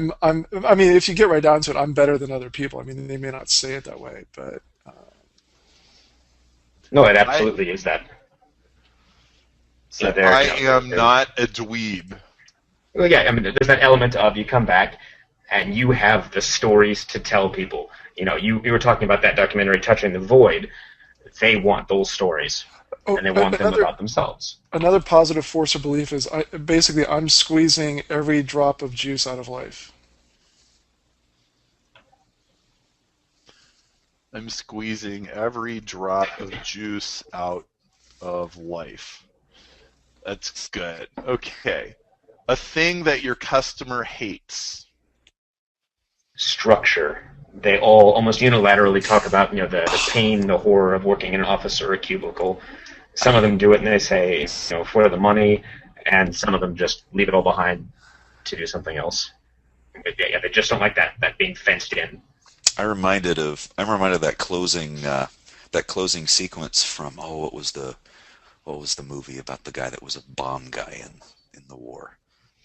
mean, if you get right down to it, I'm better than other people. I mean, they may not say it that way, but No, it absolutely is that. So I am not a dweeb. Well, yeah, I mean, there's that element of you come back and you have the stories to tell people. You know, you were talking about that documentary, Touching the Void. They want those stories, and they want them about themselves. Another positive force or belief is I'm squeezing every drop of juice out of life. I'm squeezing every drop of juice out of life. That's good. Okay. A thing that your customer hates. Structure. They all almost unilaterally talk about the pain, the horror of working in an office or a cubicle. Some of them do it and they say, for the money, and some of them just leave it all behind to do something else. But yeah, they just don't like that being fenced in. I'm reminded of that closing sequence from what was the movie about the guy that was a bomb guy in the war?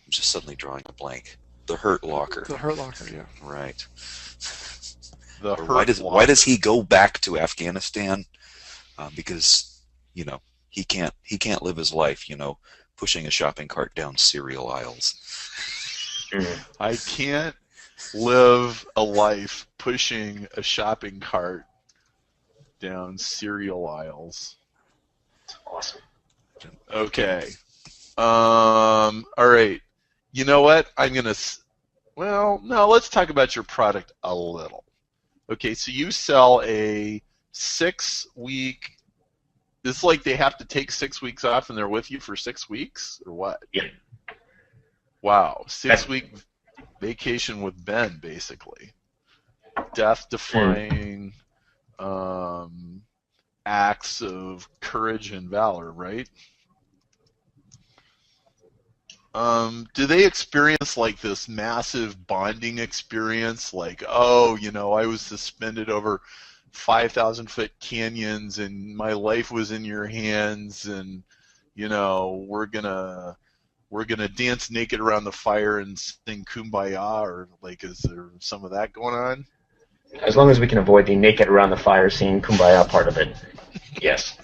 I'm just suddenly drawing a blank. The Hurt Locker. The Hurt Locker, yeah. Right. Why does he go back to Afghanistan? Because he can't live his life pushing a shopping cart down cereal aisles. I can't live a life pushing a shopping cart down cereal aisles. Awesome. Okay. All right. You know what? Let's talk about your product a little. Okay, so you sell a 6-week. It's like they have to take 6 weeks off and they're with you for 6 weeks, or what? Yeah. Wow, 6-week vacation with Ben, basically. Death-defying acts of courage and valor, right? Do they experience like this massive bonding experience? Like, I was suspended over 5,000-foot canyons and my life was in your hands, and we're gonna dance naked around the fire and sing Kumbaya, or like, is there some of that going on? As long as we can avoid the naked around the fire scene kumbaya part of it, yes.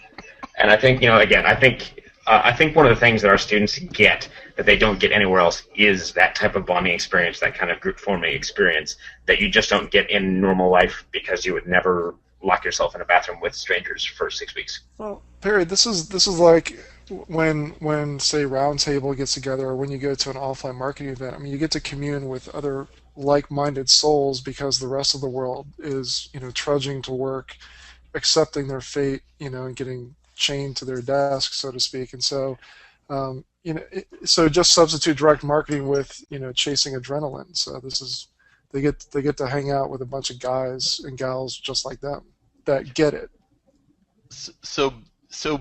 And I think, again, I think one of the things that our students get that they don't get anywhere else is that type of bonding experience, that kind of group forming experience that you just don't get in normal life because you would never lock yourself in a bathroom with strangers for 6 weeks. Well, Perry, this is like when say Roundtable gets together, or when you go to an offline marketing event. I mean, you get to commune with other like-minded souls because the rest of the world is trudging to work, accepting their fate, and getting chained to their desk, so to speak. And so, so just substitute direct marketing with chasing adrenaline. So they get to hang out with a bunch of guys and gals just like them that get it. So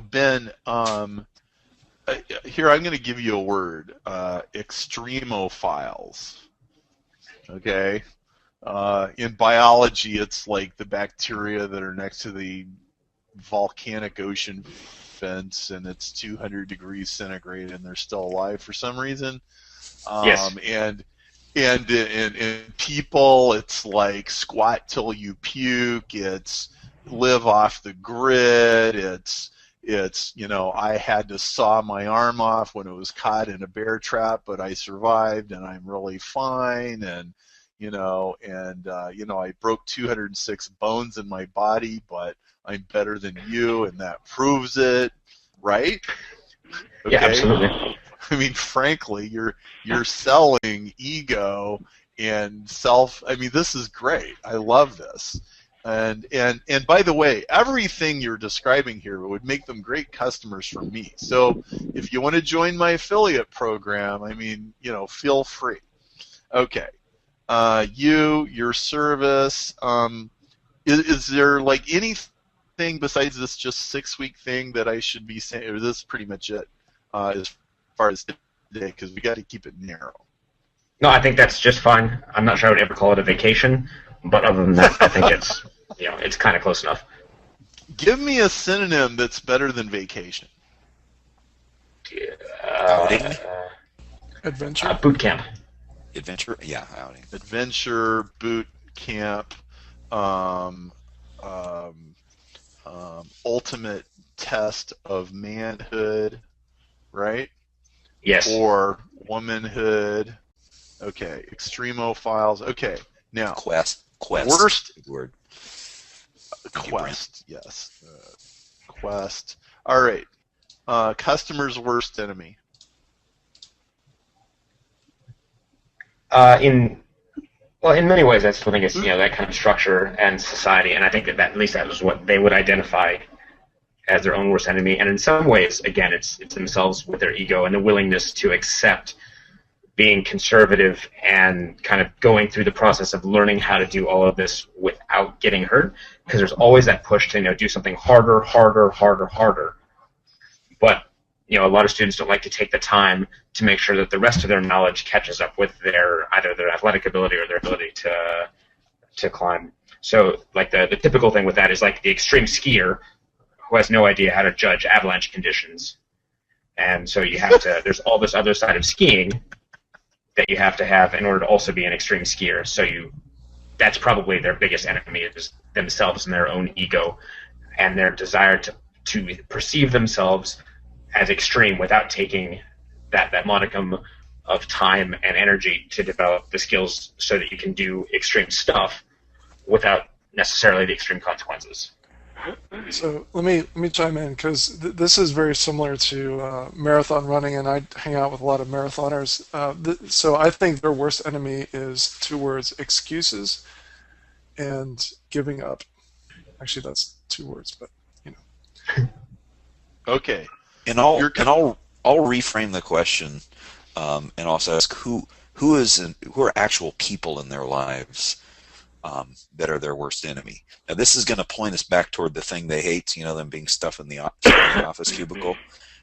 Ben, here I'm going to give you a word: extremophiles. Okay. In biology, it's like the bacteria that are next to the volcanic ocean vents, and it's 200 degrees centigrade, and they're still alive for some reason. Yes. And in people, it's like squat till you puke. It's live off the grid. It's I had to saw my arm off when it was caught in a bear trap, but I survived, and I'm really fine. And I broke 206 bones in my body, but I'm better than you, and that proves it, right? Okay? Yeah, absolutely. I mean, frankly, you're selling ego and self. I mean, this is great. I love this. And by the way, everything you're describing here would make them great customers for me. So if you want to join my affiliate program, I mean, feel free. Okay. Your service. Is there like anything besides this just 6-week thing that I should be saying, or this is pretty much it as far as today, because we got to keep it narrow. No, I think that's just fine. I'm not sure I would ever call it a vacation, but other than that, I think it's it's kind of close enough. Give me a synonym that's better than vacation. Outing? Adventure. Boot camp. Adventure? Yeah, outing. Adventure, boot camp, ultimate test of manhood, right? Yes. Or womanhood. Okay, extremophiles. Okay, now Quest. Worst Good word. quest. Yes, quest. All right. Customer's worst enemy. In many ways, I still think it's that kind of structure and society, and I think that at least that was what they would identify as their own worst enemy. And in some ways, again, it's themselves with their ego and the willingness to accept being conservative and kind of going through the process of learning how to do all of this without getting hurt, because there's always that push to do something harder. But a lot of students don't like to take the time to make sure that the rest of their knowledge catches up with either their athletic ability or their ability to climb. So like the typical thing with that is like the extreme skier who has no idea how to judge avalanche conditions. And so you have to, there's all this other side of skiing that you have to have in order to also be an extreme skier. So that's probably their biggest enemy, is themselves and their own ego and their desire to perceive themselves as extreme without taking that modicum of time and energy to develop the skills so that you can do extreme stuff without necessarily the extreme consequences. So let me chime in, because this is very similar to marathon running, and I hang out with a lot of marathoners. So I think their worst enemy is 2 words: excuses and giving up. Actually, that's 2 words, but Okay. And I'll reframe the question, and also ask who are actual people in their lives that are their worst enemy. Now, this is going to point us back toward the thing they hate, them being stuffed in the office cubicle.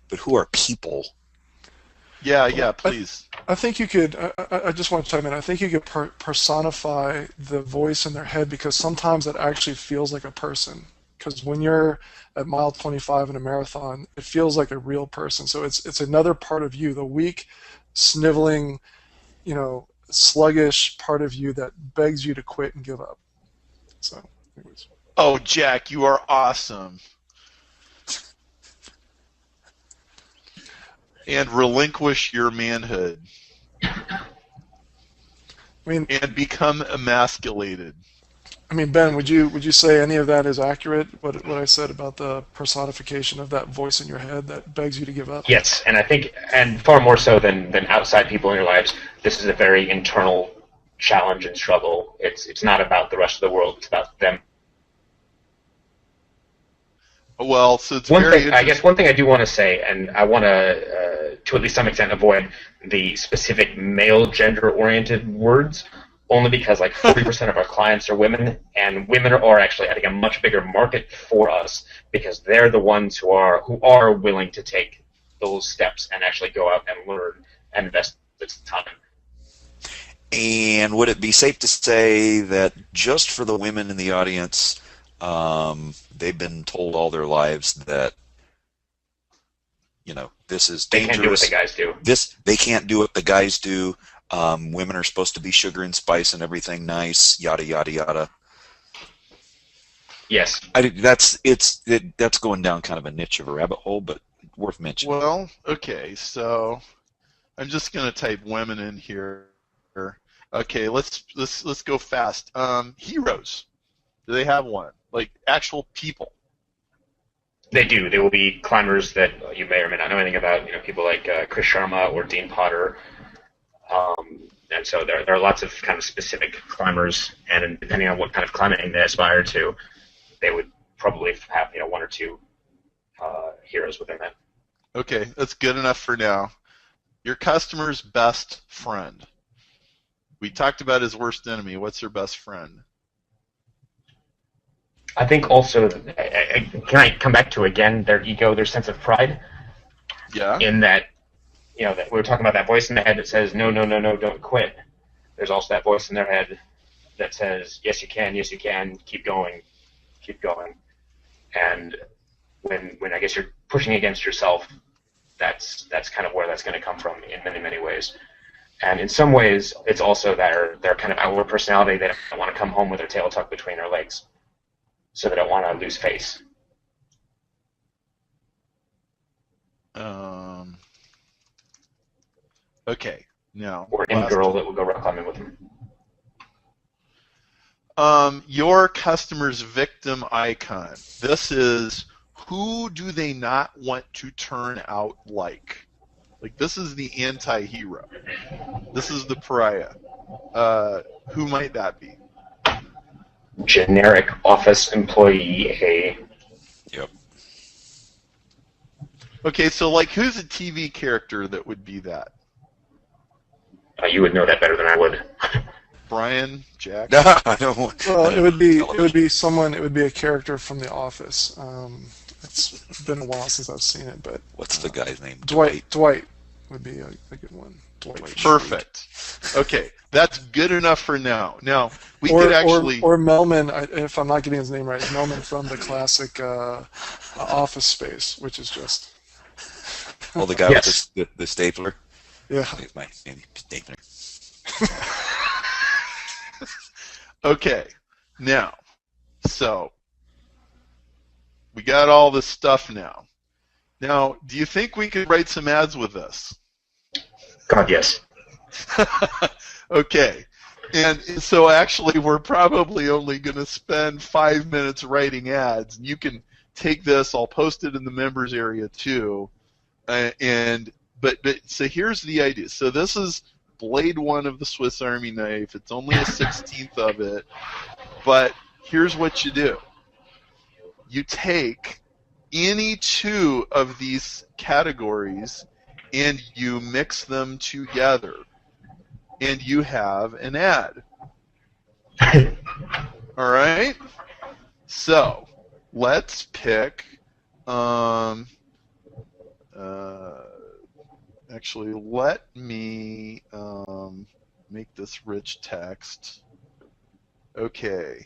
But who are people? Yeah, please. I think you could. I just want to chime in. I think you could personify the voice in their head, because sometimes it actually feels like a person. Because when you're at mile 25 in a marathon, it feels like a real person. So it's another part of you, the weak, sniveling, sluggish part of you that begs you to quit and give up. So, anyways. Oh, Jack, you are awesome. And relinquish your manhood. I mean, And become emasculated. Ben, would you say any of that is accurate? What I said about the personification of that voice in your head that begs you to give up? Yes, and I think, and far more so than outside people in your lives, this is a very internal challenge and struggle. It's not about the rest of the world. It's about them. Well, so it's One very thing, I guess one thing I do want to say, and I want to at least some extent avoid the specific male gender-oriented words, only because like 40% of our clients are women, and women are actually I think a much bigger market for us because they're the ones who are willing to take those steps and actually go out and learn and invest the time. And would it be safe to say that just for the women in the audience, they've been told all their lives that, this is dangerous. They can't do what the guys do. They can't do what the guys do. Women are supposed to be sugar and spice and everything nice, yada yada yada. Yes. That's going down kind of a niche of a rabbit hole, but worth mentioning. Well, okay, so I'm just gonna type women in here. Okay, let's go fast. Heroes. Do they have one? Like actual people? They do. They will be climbers that you may or may not know anything about. People like Chris Sharma or Dean Potter. And so there are lots of kind of specific climbers, and depending on what kind of climbing they aspire to, they would probably have one or two heroes within that. Okay, that's good enough for now. Your customer's best friend. We talked about his worst enemy. What's their best friend? I think also, can I come back to again their ego, their sense of pride? Yeah. In that, that we were talking about that voice in the head that says no, no, no, no, don't quit. There's also that voice in their head that says yes, you can, keep going. And when I guess you're pushing against yourself, that's kind of where that's going to come from in many, many ways. And in some ways, it's also their kind of outward personality. They don't want to come home with their tail tucked between their legs. So they don't want to lose face. Okay, now. Or any girl that will go rock climbing with them. Your customer's victim icon. This is who do they not want to turn out like? Like this is the anti-hero. This is the pariah. Who might that be? Generic office employee. Yep. Okay, so like who's a TV character that would be that? You would know that better than I would. Brian, Jack. No, I don't. Well, it would be someone. It would be a character from The Office. It's been a while since I've seen it, but What's the guy's name? Dwight would be a good one. Dwight. Perfect. Okay, that's good enough for now. Now we could actually or Melman. If I'm not getting his name right, Melman from the classic Office Space, which is just. Oh, the guy Yes. with the stapler. Yeah. My name stapler. Okay, now, so we got all this stuff now. Now, do you think we could write some ads with this? God, yes. Okay, and so actually we're probably only going to spend 5 minutes writing ads. And you can take this, I'll post it in the members area too. But so here's the idea. So this is Blade 1 of the Swiss Army knife. It's only a 16th of it. But here's what you do. You take any two of these categories and you mix them together. And you have an ad. All right? So let's pick... actually, let me make this rich text. Okay.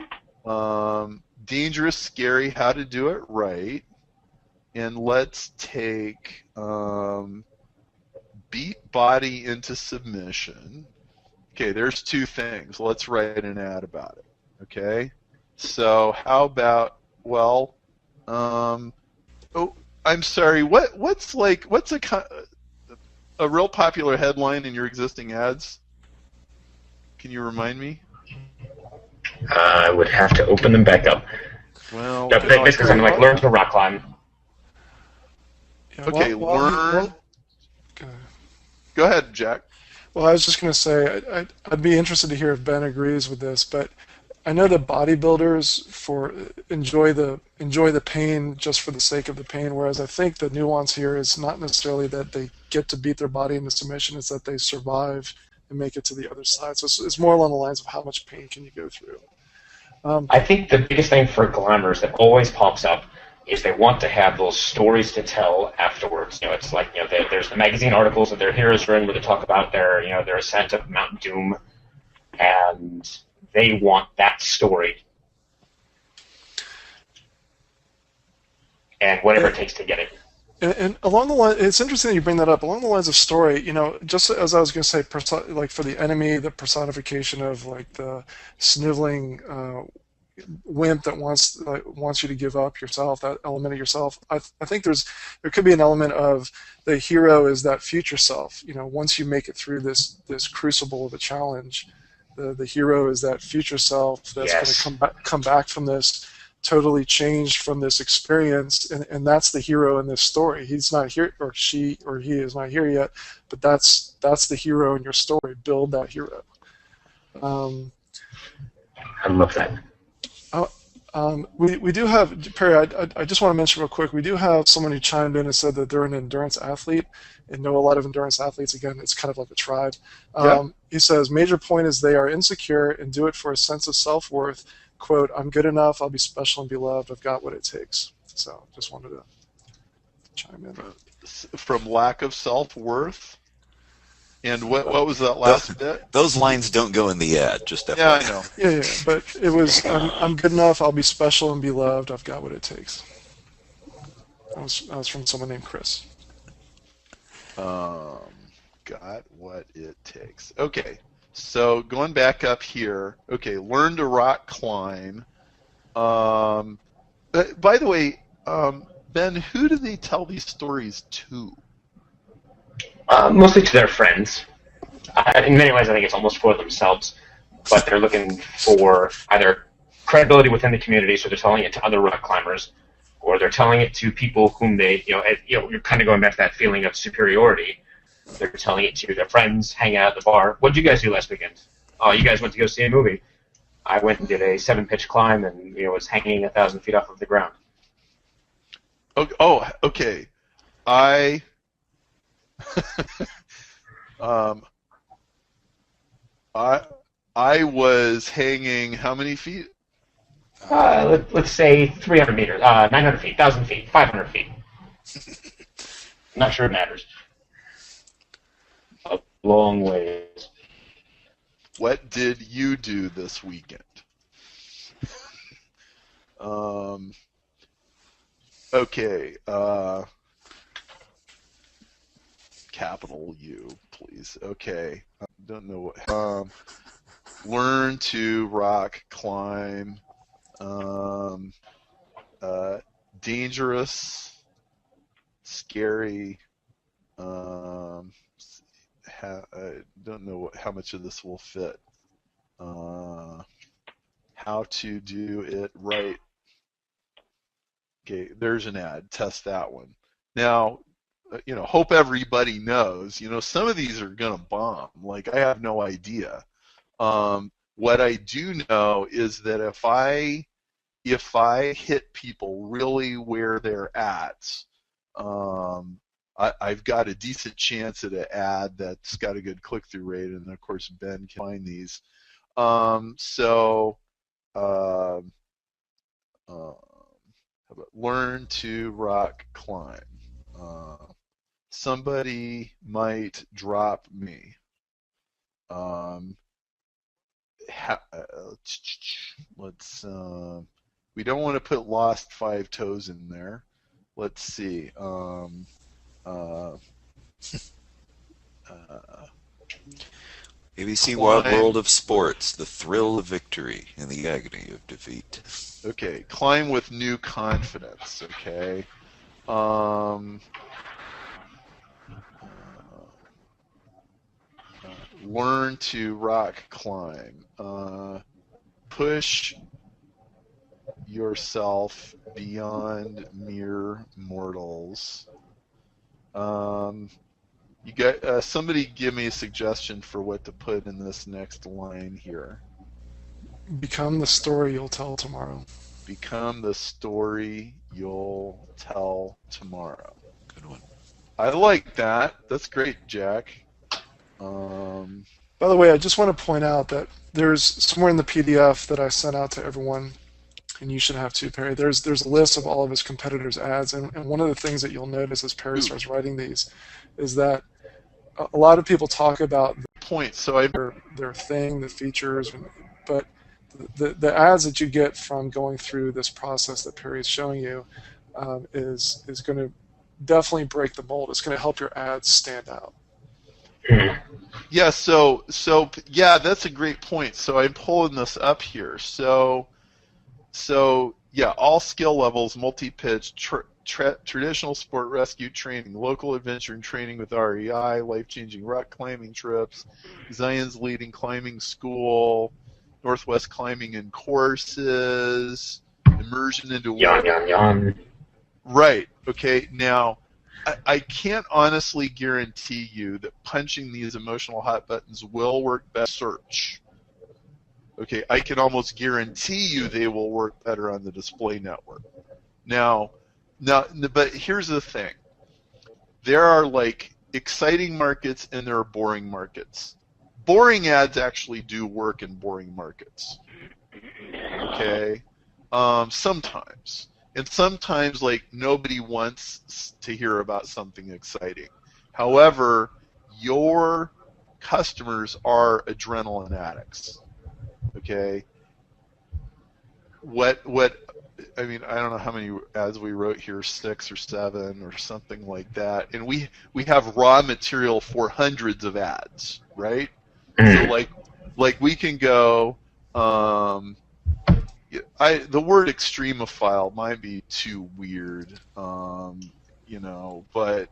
Dangerous, scary, how to do it right. And let's take beat body into submission. Okay, there's two things. Let's write an ad about it. Okay? So how about, well, oh, I'm sorry. What's a real popular headline in your existing ads? Can you remind me? I would have to open them back up. Well, Yeah, basically something like learn to rock climb. Yeah, okay, learn. okay. Go ahead, Jack. Well, I was just going to say I'd be interested to hear if Ben agrees with this, but I know that bodybuilders enjoy the pain just for the sake of the pain, whereas I think the nuance here is not necessarily that they get to beat their body into submission; it's that they survive and make it to the other side. So it's more along the lines of how much pain can you go through. I think the biggest thing for climbers that always pops up is they want to have those stories to tell afterwards. It's like there's the magazine articles of their heroes room where they talk about their ascent of Mount Doom, and they want that story, and whatever it takes to get it. And along the line, it's interesting that you bring that up. Along the lines of story, just as I was going to say, like for the enemy, the personification of like the sniveling wimp that wants you to give up yourself, that element of yourself. I think there could be an element of the hero is that future self. Once you make it through this crucible of a challenge, the hero is that future self that's Yes. going to come back from this totally changed from this experience, and that's the hero in this story. He's not here, or she or he is not here yet, but that's the hero in your story. Build that hero. I love that. We do have, Perry, I just want to mention real quick, we do have someone who chimed in and said that they're an endurance athlete and know a lot of endurance athletes. Again, it's kind of like a tribe. He says, major point is they are insecure and do it for a sense of self-worth. Quote, I'm good enough, I'll be special and be loved, I've got what it takes. So just wanted to chime in. From lack of self-worth? And what was that last bit? Those lines don't go in the ad, just FYI. Yeah, I know. Yeah, but it was, I'm good enough, I'll be special and be loved, I've got what it takes. That was from someone named Chris. Got what it takes. Okay, so going back up here. Okay, learn to rock climb. By the way, Ben, who do they tell these stories to? Mostly to their friends. In many ways, I think it's almost for themselves, but they're looking for either credibility within the community, so they're telling it to other rock climbers, or they're telling it to people whom you're kind of going back to that feeling of superiority. They're telling it to their friends, hanging out at the bar. What did you guys do last weekend? Oh, you guys went to go see a movie. I went and did a 7-pitch climb and was hanging 1,000 feet off of the ground. Oh, okay. I was hanging how many feet? Let's say 300 meters, 900 feet, 1,000 feet, 500 feet. Not sure it matters. A long ways. What did you do this weekend? Okay. Capital U, please. Okay. I don't know what. Learn to rock climb. Dangerous. Scary. I don't know how much of this will fit. How to do it right. Okay, there's an ad. Test that one. Now, hope everybody knows. Some of these are gonna bomb. Like, I have no idea. What I do know is that if I hit people really where they're at, I've got a decent chance at an ad that's got a good click-through rate, and of course Ben can find these. How about learn to rock climb? Somebody might drop me. Let's. We don't want to put lost 5 toes in there. Let's see. ABC Wild Climb. World of Sports, the thrill of victory and the agony of defeat. Okay, climb with new confidence. Okay. Um, learn to rock climb. Push yourself beyond mere mortals. You got somebody give me a suggestion for what to put in this next line here. Become the story you'll tell tomorrow. Become the story you'll tell tomorrow. Good one. I like that. That's great, Jack. By the way, I just want to point out that there's somewhere in the PDF that I sent out to everyone, and you should have too, Perry. There's a list of all of his competitors' ads, and one of the things that you'll notice as Perry starts writing these is that a lot of people talk about point. So I their thing, the features, but the ads that you get from going through this process that Perry is showing you is going to definitely break the mold. It's going to help your ads stand out. Yeah, so yeah, that's a great point. So I'm pulling this up here. So yeah, all skill levels, multi-pitch, traditional sport rescue training, local adventure and training with REI, life-changing rock climbing trips, Zion's leading climbing school, Northwest climbing and courses, immersion into Yon. Right. Okay. Now, I can't honestly guarantee you that punching these emotional hot buttons will work best search. Okay, I can almost guarantee you they will work better on the display network. Now, but here's the thing. There are like exciting markets and there are boring markets. Boring ads actually do work in boring markets. Okay? Sometimes. And sometimes, like, nobody wants to hear about something exciting. However, your customers are adrenaline addicts. Okay? I mean, I don't know how many ads we wrote here, 6 or 7 or something like that. And we have raw material for hundreds of ads, right? So, like we can go, the word extremophile might be too weird, you know, but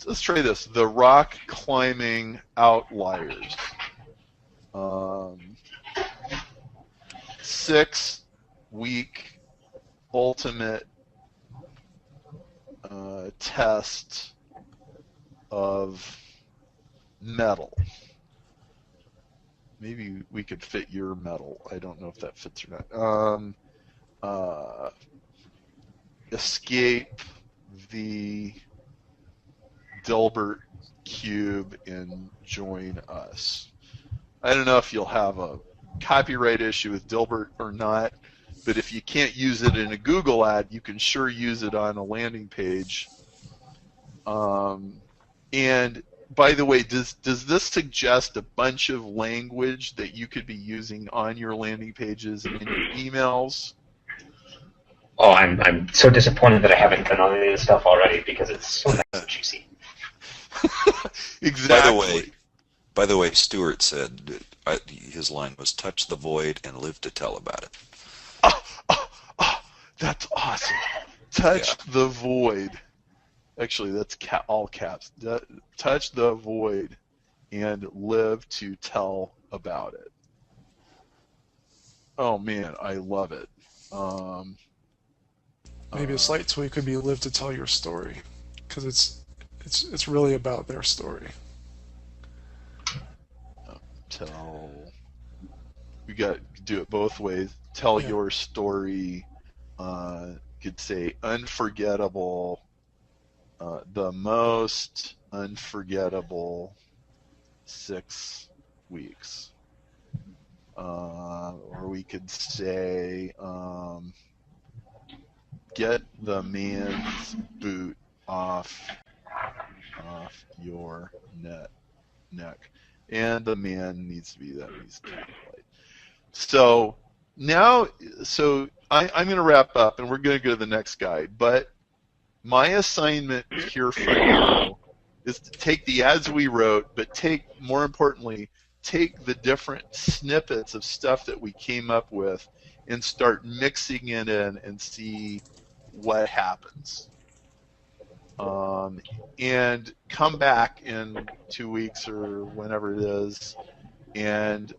let's try this. The rock climbing outliers. 6-week ultimate test of metal. Maybe we could fit your metal. I don't know if that fits or not. Escape the Dilbert cube and join us. I don't know if you'll have a copyright issue with Dilbert or not, but if you can't use it in a Google ad, you can sure use it on a landing page. And by the way, does this suggest a bunch of language that you could be using on your landing pages and in your emails? Oh, I'm so disappointed that I haven't done all of this stuff already because it's so nice and juicy. Exactly. By the way, Stuart said his line was "touch the void and live to tell about it." Oh, that's awesome. Touch the void. Actually, that's all caps. Touch the void and live to tell about it. Oh man, I love it. Maybe a slight tweak could be live to tell your story, because it's really about their story. We got to do it both ways. Tell Yeah. your story. Could say unforgettable. The most unforgettable 6 weeks. Or we could say, get the man's boot off your neck. And the man needs to be that he's capitalized. So now, I'm going to wrap up, and we're going to go to the next guide. But my assignment here for you is to take the ads we wrote, but more importantly, take the different snippets of stuff that we came up with and start mixing it in and see what happens. And come back in 2 weeks or whenever it is and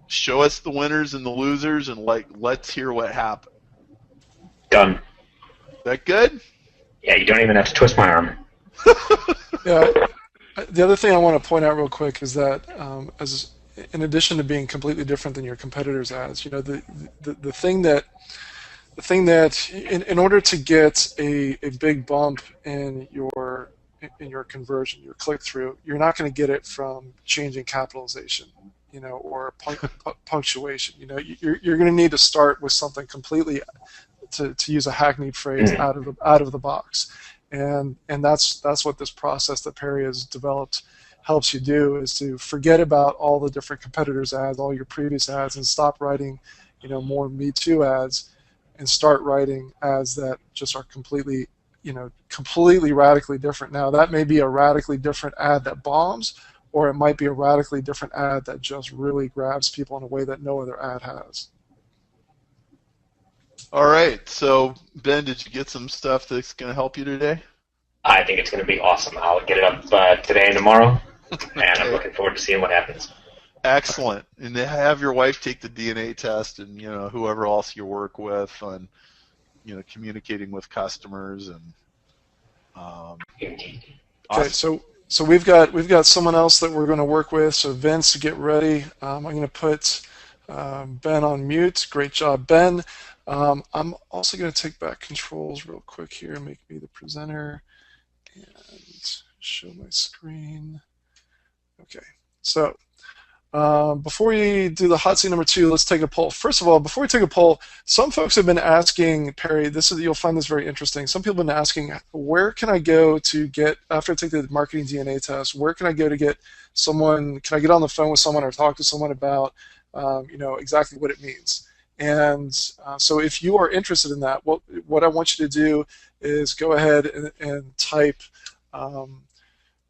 show us the winners and the losers and let's hear what happened. Done. That good? Yeah, you don't even have to twist my arm. Yeah. The other thing I want to point out real quick is that in addition to being completely different than your competitors' ads, the thing that in order to get a big bump in your conversion, your click-through, you're not going to get it from changing capitalization, or punctuation. You're going to need to start with something completely, to use a hackneyed phrase, out of the box, and that's what this process that Perry has developed helps you do, is to forget about all the different competitors' ads, all your previous ads, and stop writing, more Me Too ads, and start writing ads that just are completely radically different. Now, that may be a radically different ad that bombs, or it might be a radically different ad that just really grabs people in a way that no other ad has. All right. So, Ben, did you get some stuff that's going to help you today? I think it's going to be awesome. I'll get it up today and tomorrow, and I'm looking forward to seeing what happens. Excellent. And have your wife take the DNA test, and whoever else you work with on communicating with customers and. Indeed. Awesome. Okay, so we've got someone else that we're going to work with. So Vince, get ready. I'm going to put Ben on mute. Great job, Ben. I'm also going to take back controls real quick here, make me the presenter, and show my screen. Okay, so before we do the hot seat number 2, let's take a poll. First of all, before we take a poll, some folks have been asking, Perry, you'll find this very interesting. Some people have been asking, where can I go to get, after I take the marketing DNA test, where can I go to get someone, can I get on the phone with someone or talk to someone about, exactly what it means? And so if you are interested in that, what I want you to do is go ahead and type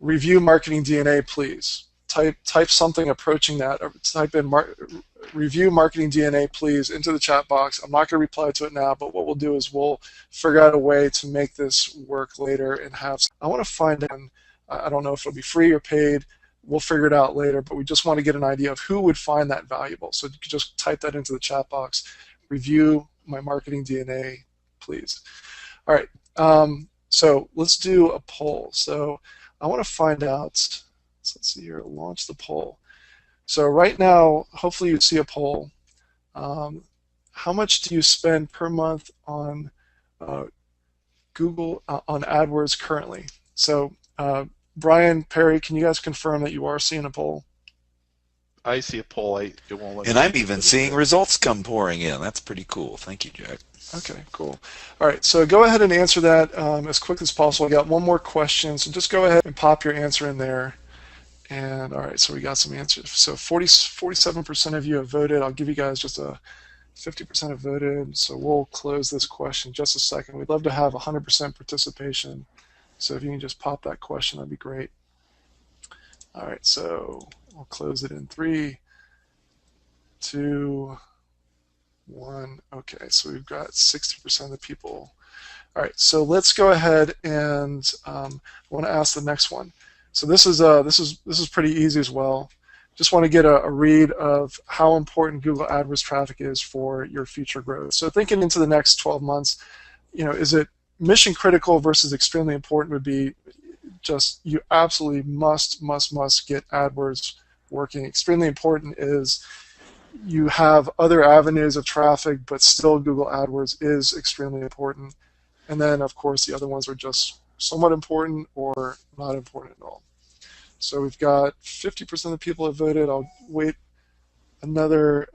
review marketing DNA, please. Type something approaching that, or type in review marketing DNA, please, into the chat box. I'm not going to reply to it now, but what we'll do is we'll figure out a way to make this work later and have. I want to find out, I don't know if it'll be free or paid. We'll figure it out later, but we just want to get an idea of who would find that valuable. So you can just type that into the chat box. Review my marketing DNA, please. All right. So let's do a poll. So I want to find out. So let's see here. Launch the poll. So right now, hopefully you see a poll. How much do you spend per month on Google on AdWords currently? So Brian, Perry, can you guys confirm that you are seeing a poll? I see a poll. It won't let and I'm even seeing results come pouring in. That's pretty cool. Thank you, Jack. Okay, cool. All right, so go ahead and answer that as quick as possible. I got one more question, so just go ahead and pop your answer in there. And all right, so we got some answers. So 47% of you have voted. I'll give you guys just a 50% have voted. So we'll close this question in just a second. We'd love to have 100% participation. So if you can just pop that question, that'd be great. All right, so we'll close it in 3, 2, 1. Okay, so we've got 60% of the people. All right, so let's go ahead and I want to ask the next one. So this is pretty easy as well. Just want to get a read of how important Google AdWords traffic is for your future growth. So thinking into the next 12 months, is it mission critical versus extremely important? Would be just you absolutely must get AdWords working. Extremely important is you have other avenues of traffic, but still Google AdWords is extremely important. And then, of course, the other ones are just somewhat important or not important at all. So we've got 50% of the people have voted. I'll wait another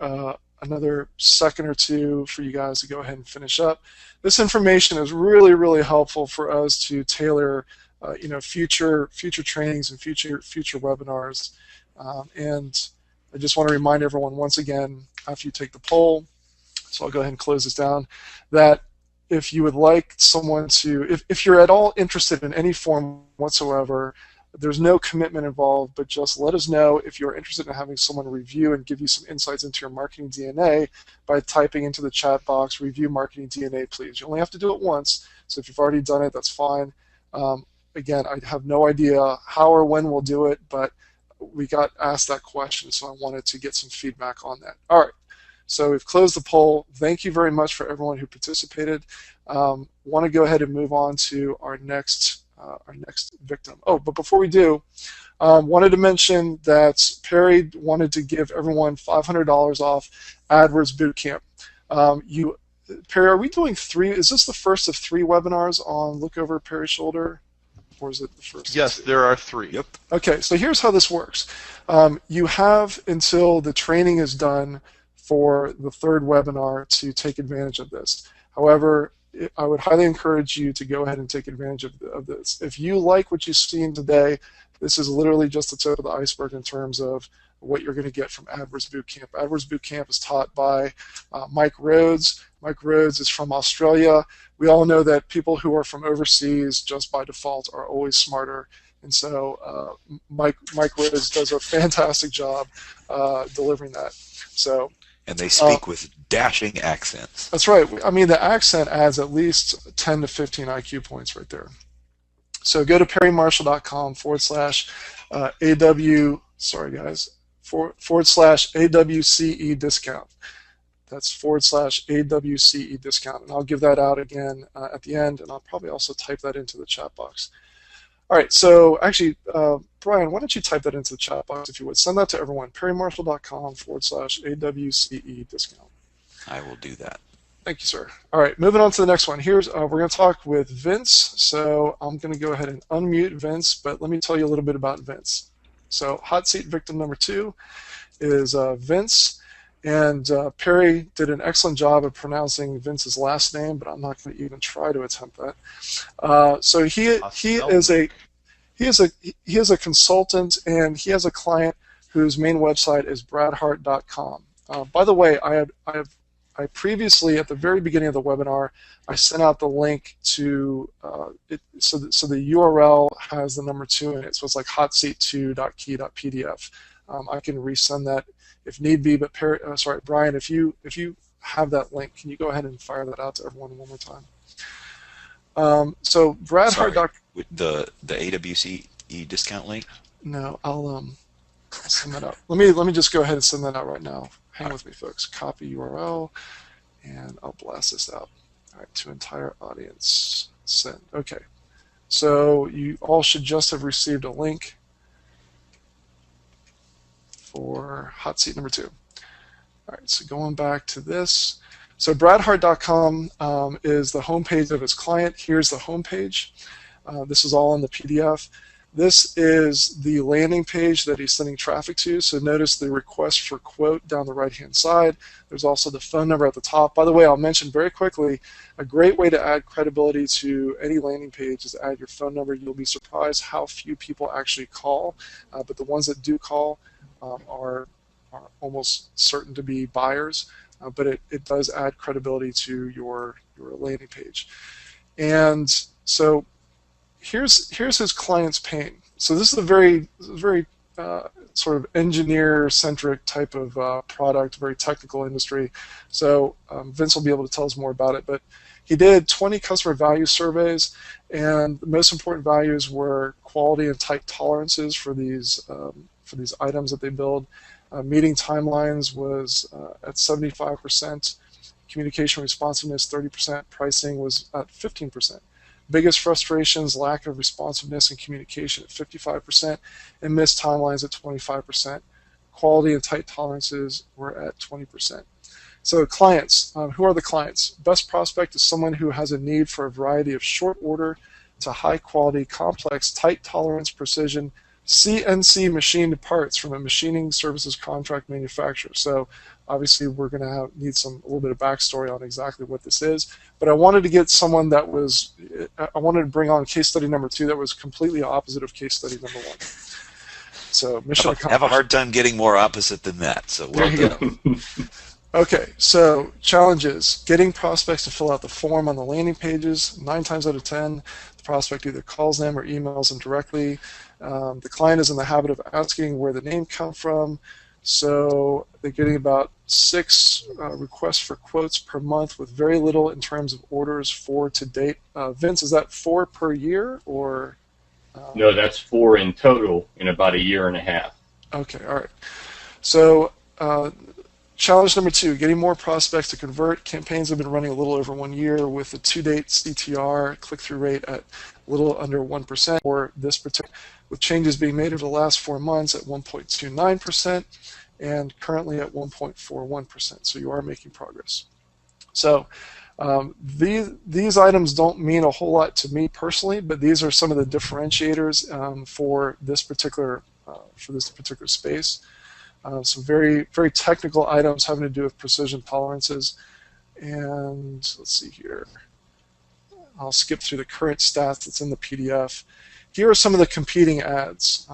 second or two for you guys to go ahead and finish up. This information is really, really helpful for us to tailor, future trainings and future webinars. And I just want to remind everyone once again, after you take the poll, so I'll go ahead and close this down, that if you would like someone to, if you're at all interested in any form whatsoever, there's no commitment involved, but just let us know if you're interested in having someone review and give you some insights into your marketing DNA by typing into the chat box, review marketing DNA, please. You only have to do it once, so if you've already done it, that's fine. Again, I have no idea how or when we'll do it, but we got asked that question, so I wanted to get some feedback on that. All right, so we've closed the poll. Thank you very much for everyone who participated. Want to go ahead and move on to our next victim. Oh, but before we do, wanted to mention that Perry wanted to give everyone $500 off AdWords Bootcamp. Perry, are we doing 3? Is this the first of 3 webinars on Look Over Perry's Shoulder? Or is it the first? Yes, there are 3. Yep. Okay, so here's how this works. You have until the training is done for the 3rd webinar to take advantage of this. However, I would highly encourage you to go ahead and take advantage of this. If you like what you've seen today, this is literally just the tip of the iceberg in terms of what you're going to get from AdWords Bootcamp. AdWords Bootcamp is taught by Mike Rhodes. Mike Rhodes is from Australia. We all know that people who are from overseas, just by default, are always smarter. And so Mike Rhodes does a fantastic job delivering that. So. And they speak with dashing accents. That's right. I mean, the accent adds at least 10 to 15 IQ points right there. So go to perrymarshall.com/AW, sorry guys, /AWCE discount. That's /AWCE discount. And I'll give that out again at the end, and I'll probably also type that into the chat box. All right, so actually, Brian, why don't you type that into the chat box if you would. Send that to everyone, perrymarshall.com /AWCE discount. I will do that. Thank you, sir. All right, moving on to the next one. Here's we're going to talk with Vince. So I'm going to go ahead and unmute Vince, but let me tell you a little bit about Vince. So hot seat victim number 2 is Vince. And Perry did an excellent job of pronouncing Vince's last name, but I'm not going to even try to attempt that. So he is a consultant, and he has a client whose main website is bradhart.com. By the way, I previously, at the very beginning of the webinar, I sent out the link to it, so the URL has the number 2 in it, so it's like hotseat2.key.pdf. I can resend that if need be, but Brian, if you have that link, can you go ahead and fire that out to everyone one more time? So Brad Hart. With the AWCE discount link? No, I'll send that out. Let me just go ahead and send that out right now. Hang with me, folks. Copy URL, and I'll blast this out. All right, to entire audience. Send. Okay. So you all should just have received a link for hot seat number 2. All right, so going back to this. So bradhart.com is the homepage of his client. Here's the homepage. This is all in the PDF. This is the landing page that he's sending traffic to. So notice the request for quote down the right-hand side. There's also the phone number at the top. By the way, I'll mention very quickly, a great way to add credibility to any landing page is add your phone number. You'll be surprised how few people actually call, but the ones that do call are almost certain to be buyers, but it does add credibility to your landing page. And so here's his client's pain. So this is a very sort of engineer-centric type of product, very technical industry. So Vince will be able to tell us more about it. But he did 20 customer value surveys, and the most important values were quality and tight tolerances for these items that they build. Meeting timelines was at 75%. Communication responsiveness 30%. Pricing was at 15%. Biggest frustrations, lack of responsiveness and communication at 55%, and missed timelines at 25%. Quality and tight tolerances were at 20%. So clients, who are the clients? Best prospect is someone who has a need for a variety of short order to high quality, complex, tight tolerance, precision, CNC machined parts from a machining services contract manufacturer. So obviously we're going to need a little bit of backstory on exactly what this is. But I wanted to get someone I wanted to bring on case study number 2 that was completely opposite of case study number 1. So mission accomplished. Have a hard time getting more opposite than that. So well done. Okay, so challenges. Getting prospects to fill out the form on the landing pages. 9 times out of 10, the prospect either calls them or emails them directly. The client is in the habit of asking where the name come from, so they're getting about 6 requests for quotes per month with very little in terms of orders for to date. Vince, is that 4 per year or? No, that's 4 in total in about a year and a half. Okay, all right. So challenge number 2, getting more prospects to convert. Campaigns have been running a little over 1 year with the to-date CTR, click-through rate at a little under 1% for this particular, with changes being made over the last 4 months at 1.29% and currently at 1.41%. So you are making progress. So these items don't mean a whole lot to me personally, but these are some of the differentiators for this particular space. Some very, very technical items having to do with precision tolerances. And let's see here. I'll skip through the current stats that's in the PDF. Here are some of the competing ads.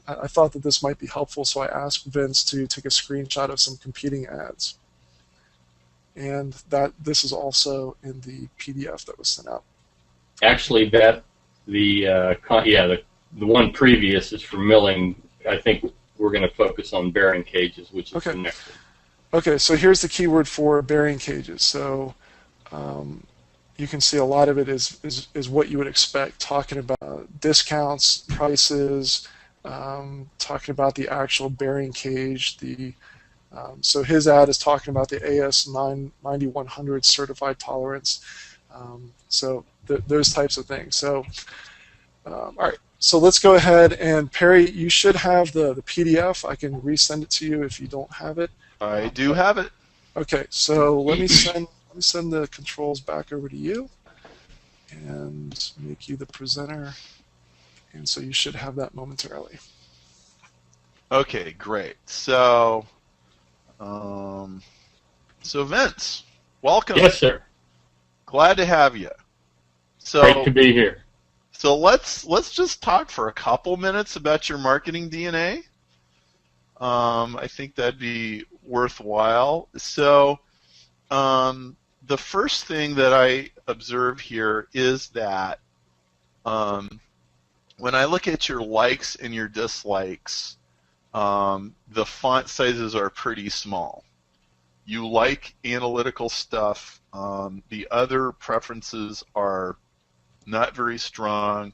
I thought that this might be helpful, so I asked Vince to take a screenshot of some competing ads. And this is also in the PDF that was sent out. Actually, the one previous is for milling. I think we're going to focus on bearing cages, which is the next one. Okay, so here's the keyword for bearing cages. So you can see a lot of it is what you would expect, talking about discounts, prices, talking about the actual bearing cage. So his ad is talking about the AS 9100 certified tolerance. So those types of things. So all right. So let's go ahead, and Perry, you should have the PDF. I can resend it to you if you don't have it. I do have it. Okay, so let me send the controls back over to you and make you the presenter. And so you should have that momentarily. Okay, great. So Vince, welcome. Yes, sir. Glad to have you. So Great to be here. So let's just talk for a couple minutes about your marketing DNA. I think that'd be worthwhile. So the first thing that I observe here is that when I look at your likes and your dislikes, the font sizes are pretty small. You like analytical stuff. The other preferences are not very strong.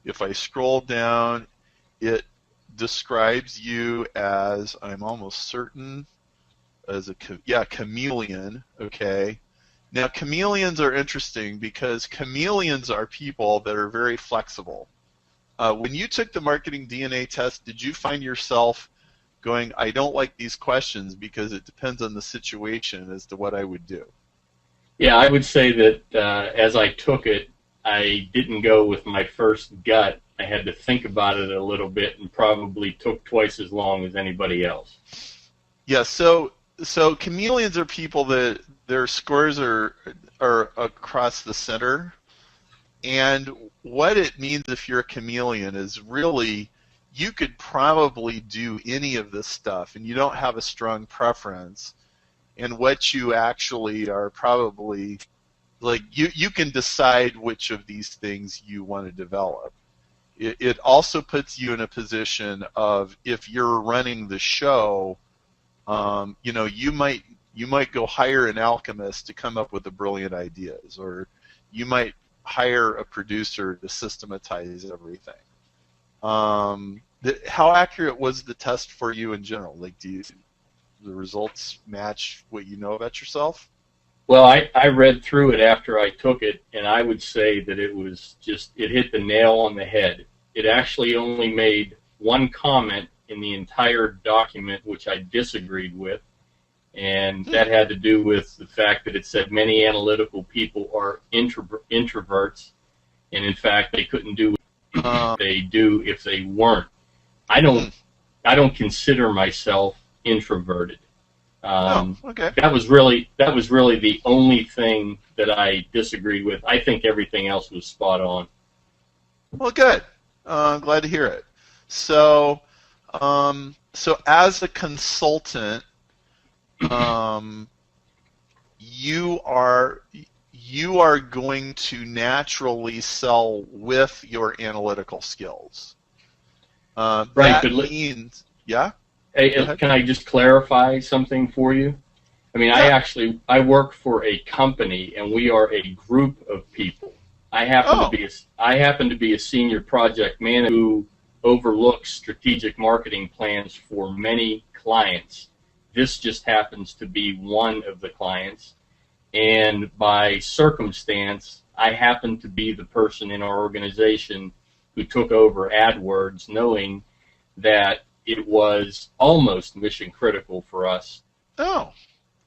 If I scroll down, it describes you as, I'm almost certain, as a chameleon. Okay. Now chameleons are interesting because chameleons are people that are very flexible. When you took the marketing DNA test, did you find yourself going, I don't like these questions because it depends on the situation as to what I would do? Yeah, I would say that as I took it, I didn't go with my first gut. I had to think about it a little bit and probably took twice as long as anybody else. Yeah, so chameleons are people that their scores are across the center. And what it means if you're a chameleon is really you could probably do any of this stuff and you don't have a strong preference. And what you actually are probably, like, you can decide which of these things you want to develop. It also puts you in a position of, if you're running the show, you might go hire an alchemist to come up with the brilliant ideas, or you might hire a producer to systematize everything. How accurate was the test for you in general? Like, do the results match what you know about yourself? Well, I read through it after I took it, and I would say that it hit the nail on the head. It actually only made one comment in the entire document which I disagreed with, and that had to do with the fact that it said many analytical people are introverts, and in fact they couldn't do what they do if they weren't. I don't consider myself introverted. Okay. That was really the only thing that I disagreed with. I think everything else was spot on. Well, good. I'm glad to hear it. So as a consultant, um, you are going to naturally sell with your analytical skills. Right, That but means, yeah. hey, Go ahead. can I just clarify something for you? I mean, Yeah. I work for a company, and we are a group of people. Oh, I happen to be a senior project manager who overlooks strategic marketing plans for many clients. This just happens to be one of the clients, and by circumstance, I happen to be the person in our organization who took over AdWords, knowing that it was almost mission critical for us. oh,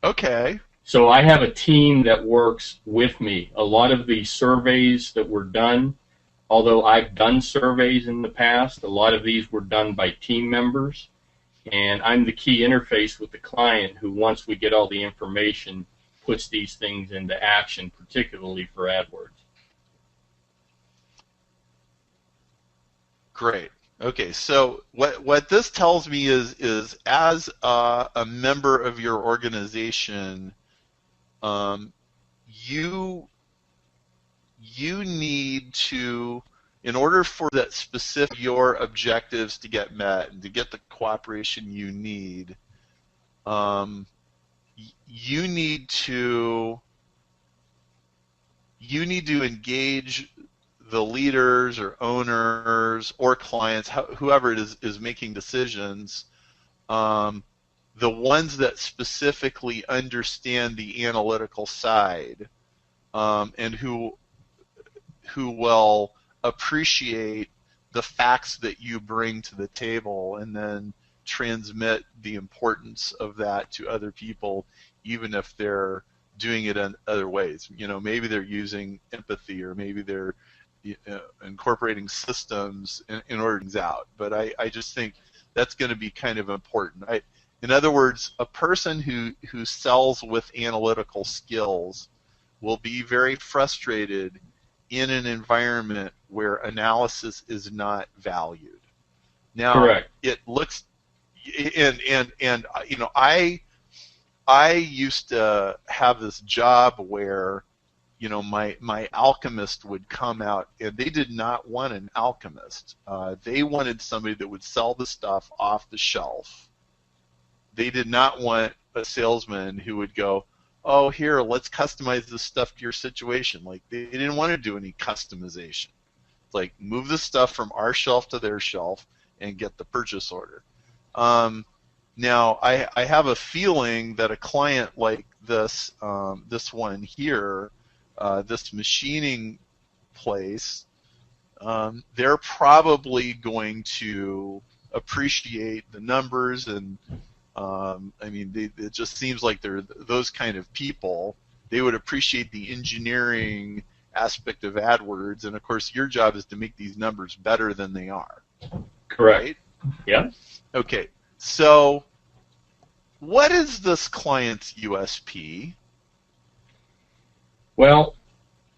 okay. So I have a team that works with me. A lot of the surveys that were done, although I've done surveys in the past, a lot of these were done by team members. And I'm the key interface with the client who, once we get all the information, puts these things into action, particularly for AdWords. Great. Okay, so what this tells me is as a member of your organization, you need to, in order for that specific your objectives to get met and to get the cooperation you need, you need to engage the leaders or owners or clients, whoever it is making decisions, the ones that specifically understand the analytical side, and who will appreciate the facts that you bring to the table and then transmit the importance of that to other people, even if they're doing it in other ways. Maybe they're using empathy, or maybe they're incorporating systems in order to things out. But I just think that's going to be kind of important. In other words, a person who sells with analytical skills will be very frustrated in an environment where analysis is not valued. Now, Correct. it looks, and I used to have this job where my alchemist would come out, and they did not want an alchemist. They wanted somebody that would sell the stuff off the shelf. They did not want a salesman who would go, oh, here, let's customize this stuff to your situation. Like, they didn't want to do any customization. It's like, move the stuff from our shelf to their shelf and get the purchase order. Now, I have a feeling that a client like this one here, this machining place, they're probably going to appreciate the numbers, and it just seems like they're those kind of people. They would appreciate the engineering aspect of AdWords, and of course your job is to make these numbers better than they are. Correct. Right? Yeah. Okay, so what is this client's USP? Well,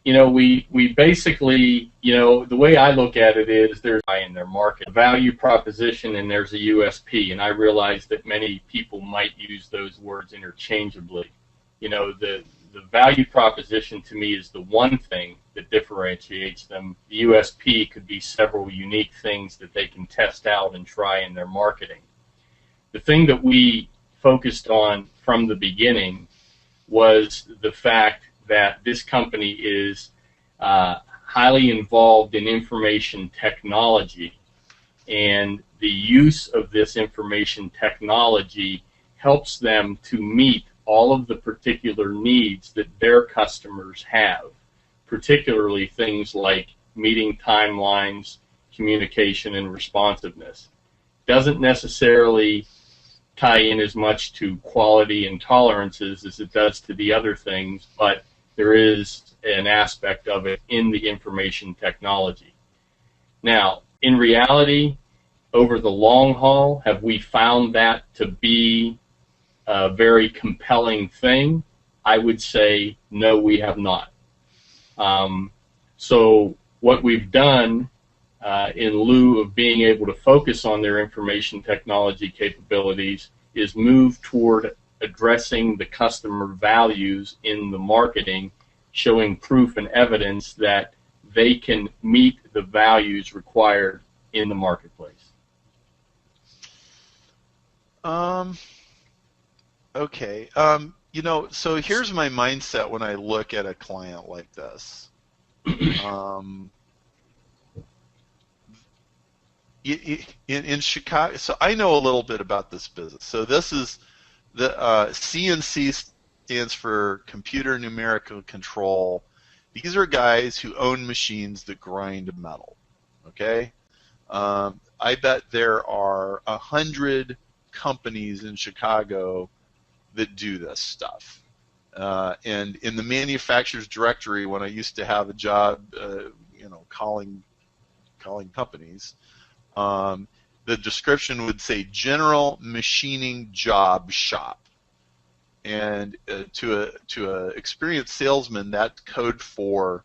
we basically, the way I look at it is there's in their market value proposition and there's a USP, and I realize that many people might use those words interchangeably. The value proposition to me is the one thing that differentiates them. The USP could be several unique things that they can test out and try in their marketing. The thing that we focused on from the beginning was the fact that this company is highly involved in information technology, and the use of this information technology helps them to meet all of the particular needs that their customers have, particularly things like meeting timelines, communication, and responsiveness. Doesn't necessarily tie in as much to quality and tolerances as it does to the other things, but there is an aspect of it in the information technology. Now, in reality, over the long haul, have we found that to be a very compelling thing? I would say no, we have not. So what we've done in lieu of being able to focus on their information technology capabilities is move toward addressing the customer values in the marketing, showing proof and evidence that they can meet the values required in the marketplace. Okay. So here's my mindset when I look at a client like this. In Chicago, so I know a little bit about this business. So this is the CNC stands for Computer Numerical Control. These are guys who own machines that grind metal. Okay, I bet there are 100 companies in Chicago that do this stuff. And in the manufacturer's directory, when I used to have a job, calling companies, the description would say General Machining Job Shop. And to a experienced salesman, that's code for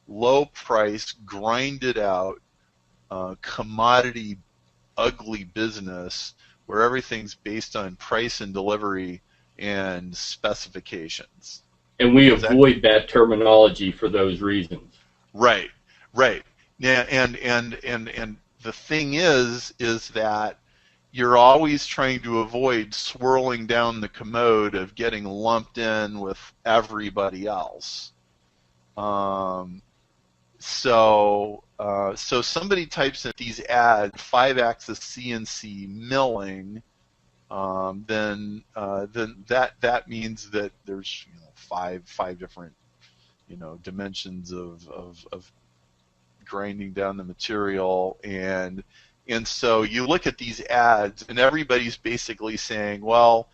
low price, grinded out, commodity, ugly business where everything's based on price and delivery and specifications. And we avoid that terminology for those reasons. Right. Yeah, and the thing is that you're always trying to avoid swirling down the commode of getting lumped in with everybody else. So somebody types in these ads, 5-axis CNC milling, then that means that there's five different dimensions of grinding down the material, and so you look at these ads and everybody's basically saying, well,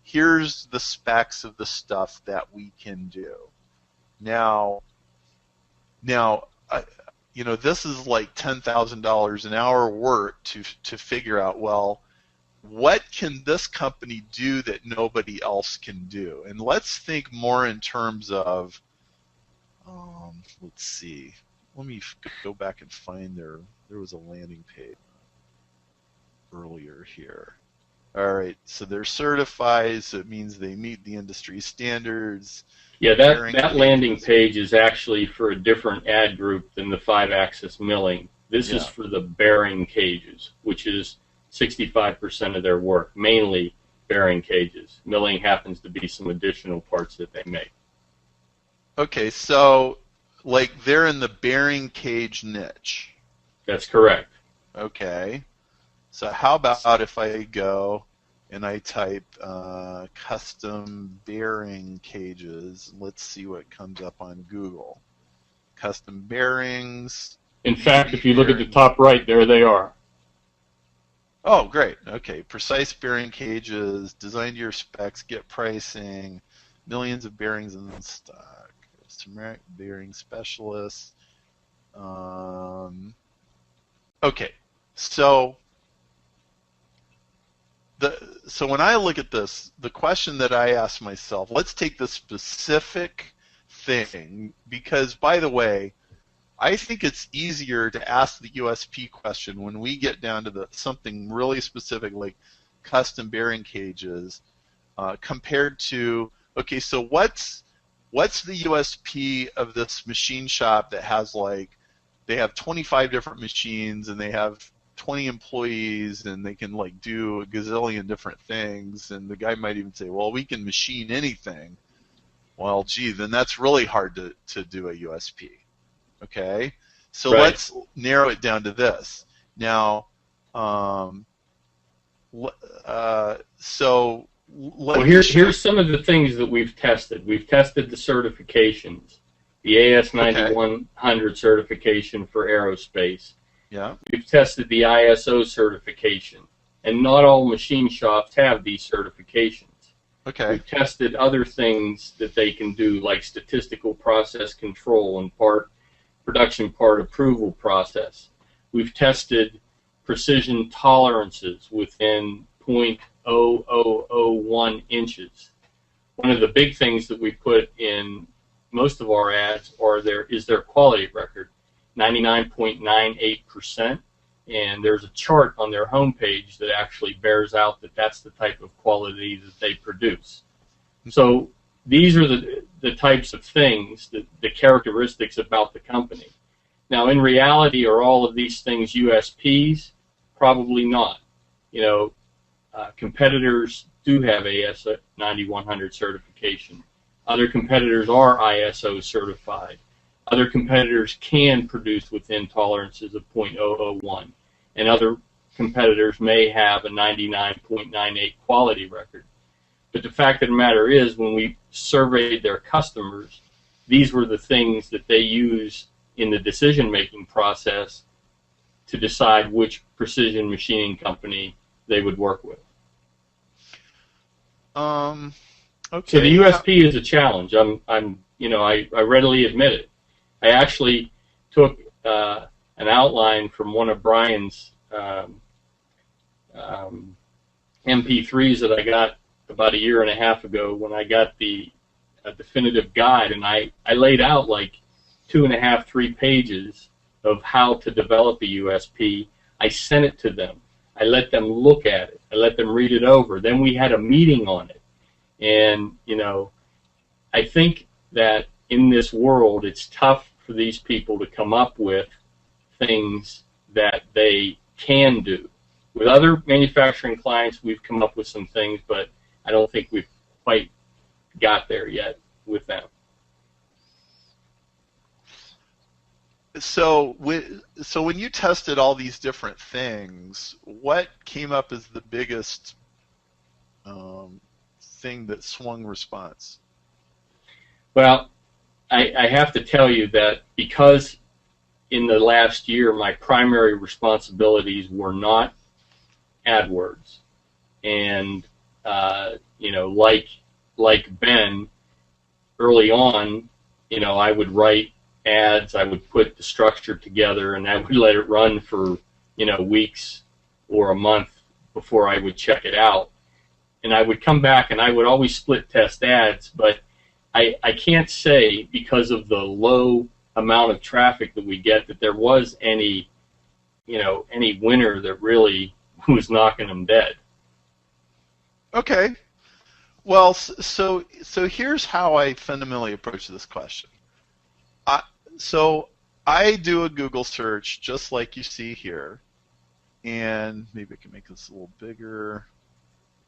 here's the specs of the stuff that we can do. Now, this is like $10,000 an hour work to figure out, well, what can this company do that nobody else can do? And let's think more in terms of, let's see, let me go back and find there was a landing page earlier here. All right, so they're certified, so it means they meet the industry standards. Yeah, that landing page is actually for a different ad group than the 5-axis milling. This is for the bearing cages, which is 65% of their work, mainly bearing cages. Milling happens to be some additional parts that they make. Okay, so like they're in the bearing cage niche. That's correct. Okay, so how about if I go and I type custom bearing cages? Let's see what comes up on Google. Custom bearings. In fact, if you look at the top right, there they are. Oh, great. Okay. Precise bearing cages, design to your specs, get pricing, millions of bearings in stock. Turmeric bearing specialists. Okay. So when I look at this, the question that I ask myself, let's take the specific thing, because, by the way, I think it's easier to ask the USP question when we get down to something really specific like custom bearing cages compared to, okay, so what's the USP of this machine shop that has they have 25 different machines and they have 20 employees and they can do a gazillion different things, and the guy might even say, well, we can machine anything. Well, gee, then that's really hard to do a USP. Okay, so let's narrow it down to this. Now, here's some of the things that we've tested. We've tested the certifications, the AS9100 certification for aerospace. Yeah. We've tested the ISO certification, and not all machine shops have these certifications. Okay. We've tested other things that they can do, like statistical process control and production part approval process. We've tested precision tolerances within 0.0001 inches. One of the big things that we put in most of our ads is their quality record. 99.98%. and there's a chart on their homepage that actually bears out that that's the type of quality that they produce. So these are the types of things, the characteristics about the company. Now, in reality, are all of these things USPs? Probably not. You know, competitors do have AS 9100 certification. Other competitors are ISO certified. Other competitors can produce within tolerances of 0.001. And other competitors may have a 99.98 quality record. But the fact of the matter is, when we surveyed their customers, these were the things that they use in the decision-making process to decide which precision machining company they would work with. Okay. So the USP is a challenge. I readily admit it. I actually took an outline from one of Brian's MP3s that I got about a year and a half ago when I got the definitive guide, and I laid out like 2.5, 3 pages of how to develop a USP. I sent it to them. I let them look at it. I let them read it over. Then we had a meeting on it. And, I think that in this world, it's tough for these people to come up with things that they can do. With other manufacturing clients, we've come up with some things, but I don't think we've quite got there yet with them. So when you tested all these different things, what came up as the biggest thing that swung response? Well, I have to tell you that because in the last year my primary responsibilities were not AdWords, and like Ben, early on, I would write ads, I would put the structure together, and I would let it run for weeks or a month before I would check it out. And I would come back and I would always split test ads, but I can't say, because of the low amount of traffic that we get, that there was any winner that really was knocking them dead. Okay. Well, so here's how I fundamentally approach this question. So I do a Google search just like you see here, and maybe I can make this a little bigger.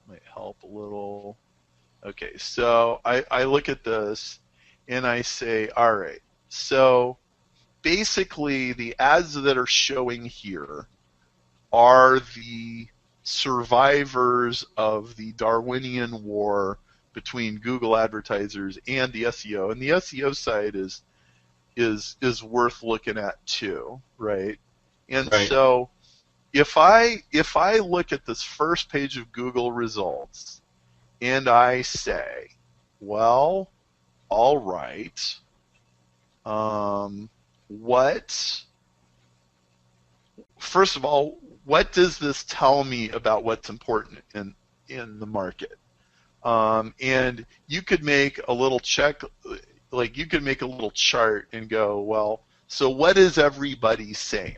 Might help a little. Okay, so I look at this and I say, all right, so basically the ads that are showing here are the survivors of the Darwinian war between Google advertisers and the SEO, and the SEO side is worth looking at too, right? And Right. so if I look at this first page of Google results and I say, well, all right, first of all, what does this tell me about what's important in the market? And you could make a little you could make a little chart and go, well, so what is everybody saying?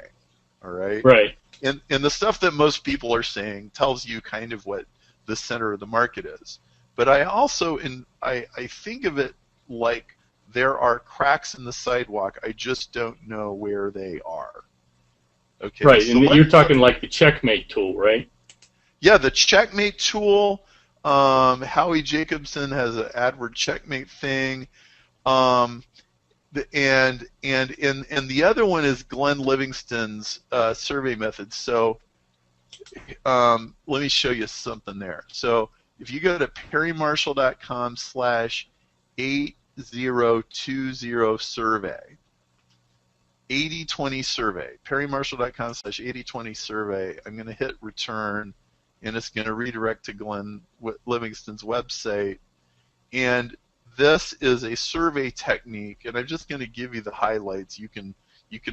All right. Right. And the stuff that most people are saying tells you kind of what the center of the market is. But I also I think of it like there are cracks in the sidewalk. I just don't know where they are. Okay. Right, So and you're talking like the checkmate tool, right? Yeah, the checkmate tool. Howie Jacobson has an AdWords checkmate thing. And the other one is Glenn Livingston's survey method. So let me show you something there. So if you go to perrymarshall.com/8020survey, 8020 survey, perrymarshall.com/8020 survey, I'm going to hit return, and it's going to redirect to Glenn Livingston's website. And this is a survey technique, and I'm just going to give you the highlights. You can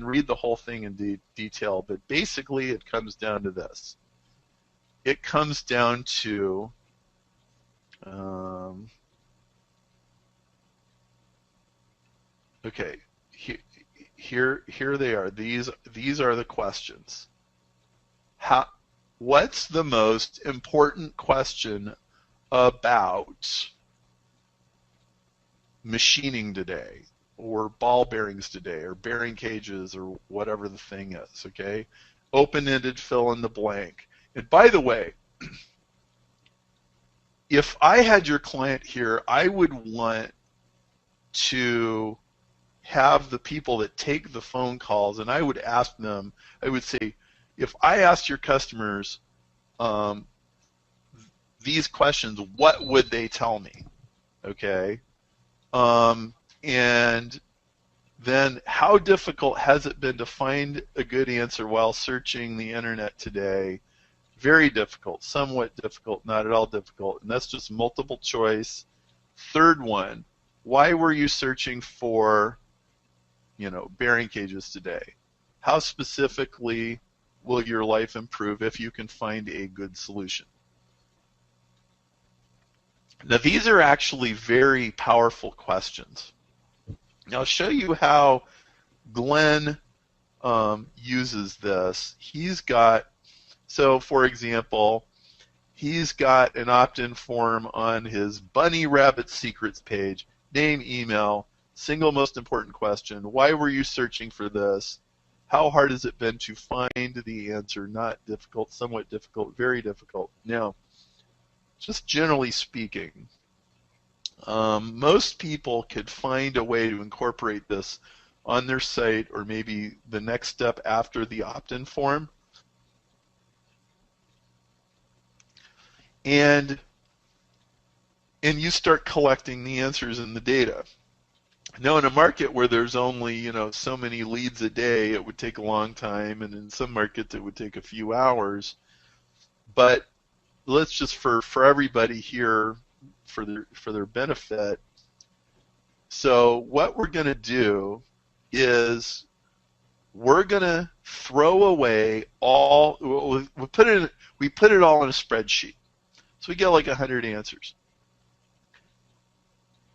read the whole thing in detail, but basically it comes down to this. It comes down to okay, here they are. These are the questions. what's the most important question about machining today, or ball bearings today, or bearing cages, or whatever the thing is, okay? Open-ended, fill in the blank. And by the way, if I had your client here, I would want to have the people that take the phone calls, and I would ask them, I would say, if I asked your customers these questions, what would they tell me? Okay? And then how difficult has it been to find a good answer while searching the internet today? Very difficult, somewhat difficult, not at all difficult, and that's just multiple choice. Third one, why were you searching for, bearing cages today? How specifically will your life improve if you can find a good solution? Now, these are actually very powerful questions. Now, I'll show you how Glenn uses this. So for example, he's got an opt-in form on his Bunny Rabbit Secrets page. Name, email, single most important question. Why were you searching for this? How hard has it been to find the answer? Not difficult, somewhat difficult, very difficult. Now, just generally speaking, most people could find a way to incorporate this on their site, or maybe the next step after the opt-in form. And you start collecting the answers and the data. Now, in a market where there's only so many leads a day, it would take a long time, and in some markets it would take a few hours. But let's just for everybody here, for their benefit. So what we're going to do is we're going to throw away all. We put it all in a spreadsheet. So we get like 100 answers.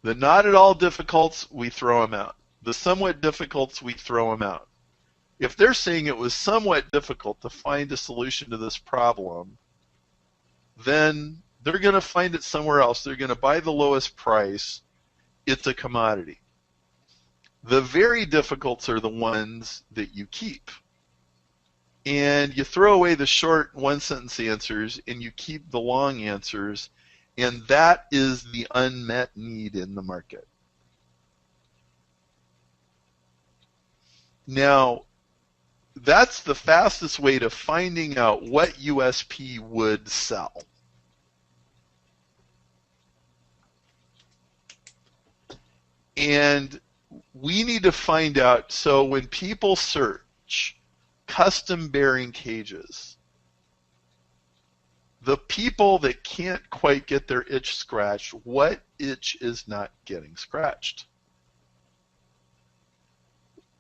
The not at all difficults, we throw them out. The somewhat difficults, we throw them out. If they're saying it was somewhat difficult to find a solution to this problem, then they're going to find it somewhere else. They're going to buy the lowest price. It's a commodity. The very difficults are the ones that you keep. And you throw away the short one-sentence answers, and you keep the long answers, and that is the unmet need in the market. Now, that's the fastest way to finding out what USP would sell. And we need to find out, so when people search custom bearing cages, the people that can't quite get their itch scratched, what itch is not getting scratched?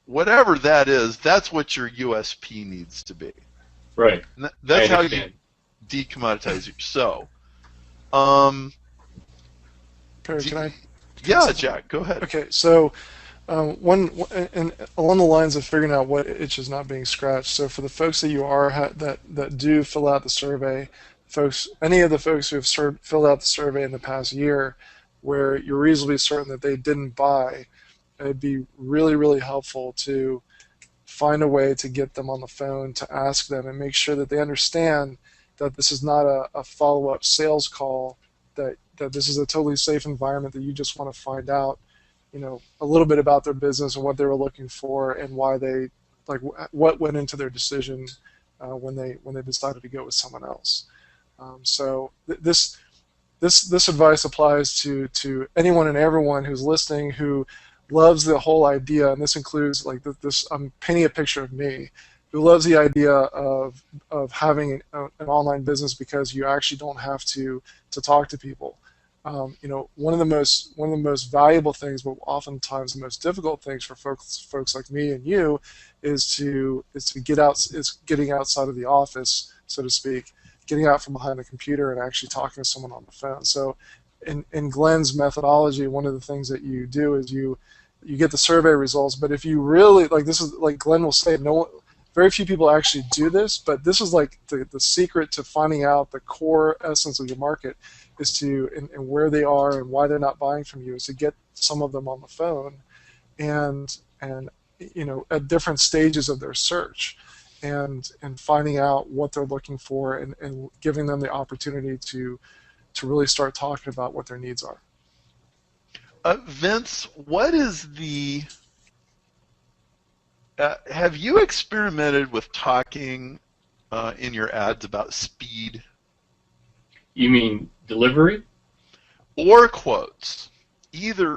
Whatever that is, that's what your USP needs to be. Right. And that's how you decommoditize it. So, Perry, can I? Yeah, Jack, go ahead. Okay, so and along the lines of figuring out what itch is not being scratched. So for the folks that that do fill out the survey, any of the folks who have filled out the survey in the past year, where you're reasonably certain that they didn't buy, it'd be really, really helpful to find a way to get them on the phone, to ask them and make sure that they understand that this is not a follow-up sales call, that this is a totally safe environment, that you just want to find out, a little bit about their business and what they were looking for and why they, what went into their decision when they decided to go with someone else. So this advice applies to anyone and everyone who's listening who loves the whole idea, and this includes I'm painting a picture of me, who loves the idea of having an online business because you actually don't have to talk to people. One of the most valuable things, but oftentimes the most difficult things for folks like me and you, is getting outside of the office, so to speak, getting out from behind the computer and actually talking to someone on the phone. So, in Glenn's methodology, one of the things that you do is you get the survey results. But if you really this is like Glenn will say, very few people actually do this, but this is like the secret to finding out the core essence of your market is to, and where they are and why they're not buying from you, is to get some of them on the phone and at different stages of their search and finding out what they're looking for and giving them the opportunity to really start talking about what their needs are. Vince, what is the have you experimented with talking in your ads about speed? You mean delivery? Or quotes? Either.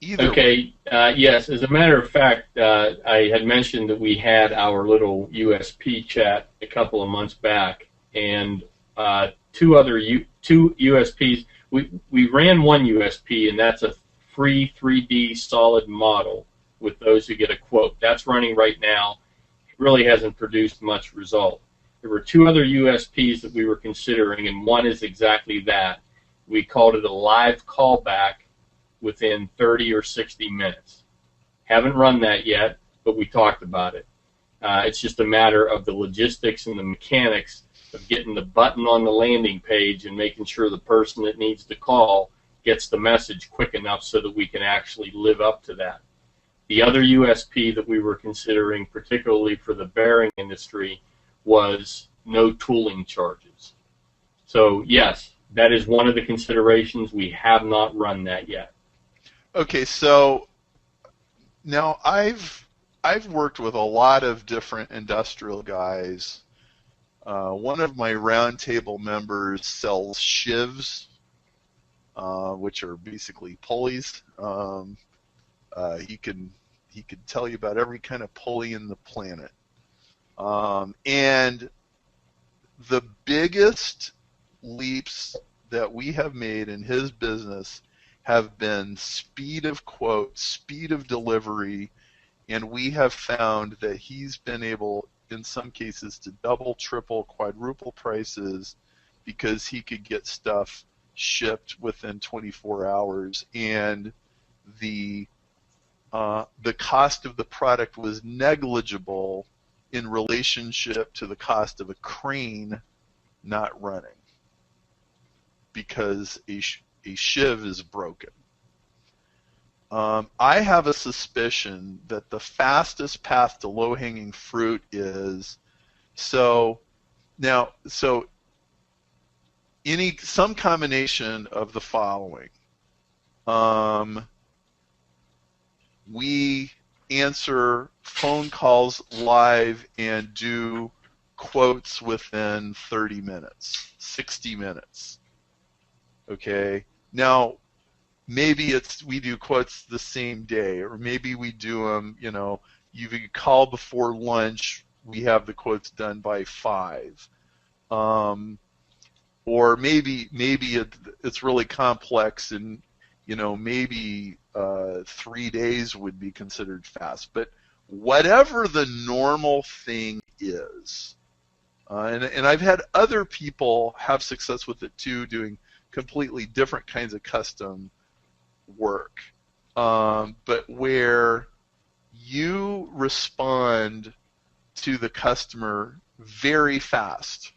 Okay, yes. As a matter of fact, I had mentioned that we had our little USP chat a couple of months back, and two USPs. We ran one USP, and that's a free 3D solid model with those who get a quote. That's running right now. It really hasn't produced much result. There were two other USPs that we were considering, and one is exactly that. We called it a live callback within 30 or 60 minutes. Haven't run that yet, but we talked about it. It's just a matter of the logistics and the mechanics of getting the button on the landing page and making sure the person that needs to call gets the message quick enough so that we can actually live up to that. The other USP that we were considering, particularly for the bearing industry, was no tooling charges. So yes, that is one of the considerations. We have not run that yet. Okay, so now I've worked with a lot of different industrial guys. One of my roundtable members sells shivs, which are basically pulleys. He could tell you about every kind of pulley in the planet. And the biggest leaps that we have made in his business have been speed of quote, speed of delivery, and we have found that he's been able, in some cases, to double, triple, quadruple prices because he could get stuff shipped within 24 hours, and the cost of the product was negligible in relationship to the cost of a crane not running because a shiv is broken. I have a suspicion that the fastest path to low-hanging fruit is some combination of the following. We answer phone calls live and do quotes within 30 minutes, 60 minutes. Okay. Now, maybe we do quotes the same day, or maybe we do them, you could call before lunch, we have the quotes done by 5. Or maybe it's really complex and, maybe 3 days would be considered fast. But whatever the normal thing is, and I've had other people have success with it too, doing completely different kinds of custom work, but where you respond to the customer very fast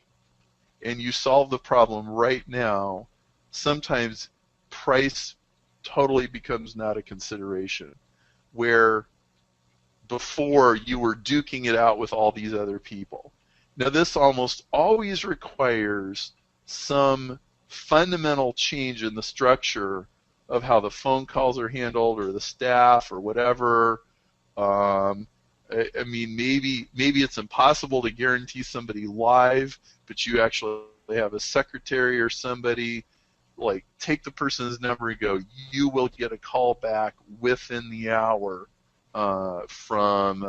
and you solve the problem right now, sometimes price totally becomes not a consideration, where before you were duking it out with all these other people. Now, this almost always requires some fundamental change in the structure of how the phone calls are handled, or the staff, or whatever. I mean, maybe it's impossible to guarantee somebody live, but you actually have a secretary or somebody, like, take the person's number and go, you will get a call back within the hour from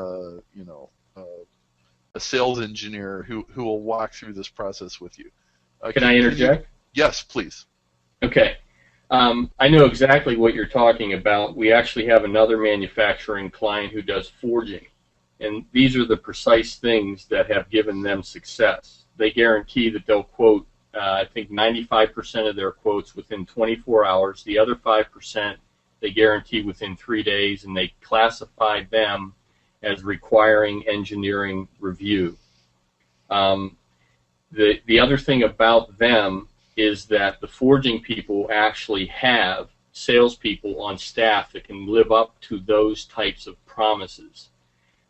a sales engineer who will walk through this process with you. Can I interject? Yes, please. Okay. I know exactly what you're talking about. We actually have another manufacturing client who does forging, and these are the precise things that have given them success. They guarantee that they'll quote, I think 95% of their quotes within 24 hours. The other 5% they guarantee within 3 days, and they classify them as requiring engineering review. The other thing about them is that the forging people actually have salespeople on staff that can live up to those types of promises.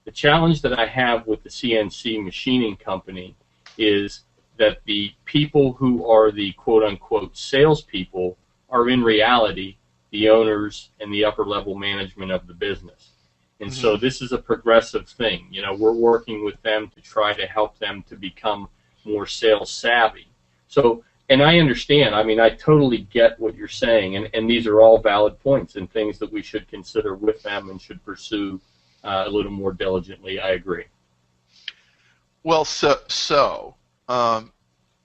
The challenge that I have with the CNC machining company is that the people who are the quote-unquote salespeople are in reality the owners and the upper-level management of the business. And so this is a progressive thing. You know, we're working with them to try to help them to become more sales savvy. So, and I understand, I mean, I totally get what you're saying, and these are all valid points and things that we should consider with them and should pursue a little more diligently. I agree. Well,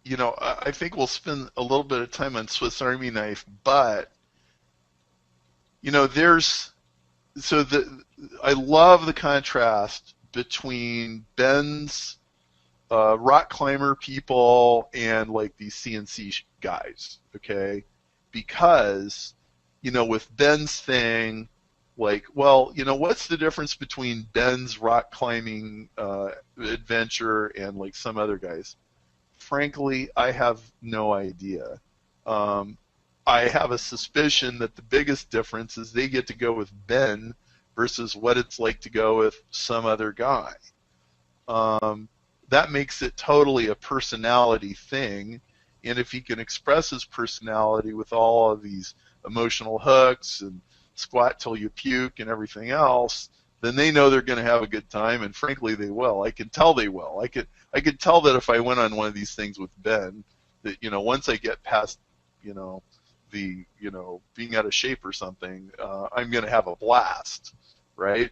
you know, I think we'll spend a little bit of time on Swiss Army knife, but, you know, I love the contrast between Ben's rock climber people and like these CNC guys, okay? Because, you know, with Ben's thing, like, well, you know, what's the difference between Ben's rock climbing adventure and like some other guys? Frankly, I have no idea. I have a suspicion that the biggest difference is they get to go with Ben versus what it's like to go with some other guy. That makes it totally a personality thing, and if he can express his personality with all of these emotional hooks and squat till you puke and everything else, then they know they're going to have a good time, and frankly they will. I can tell they will. I could tell that if I went on one of these things with Ben, that, you know, once I get past, you know, the, you know, being out of shape or something, I'm going to have a blast, right?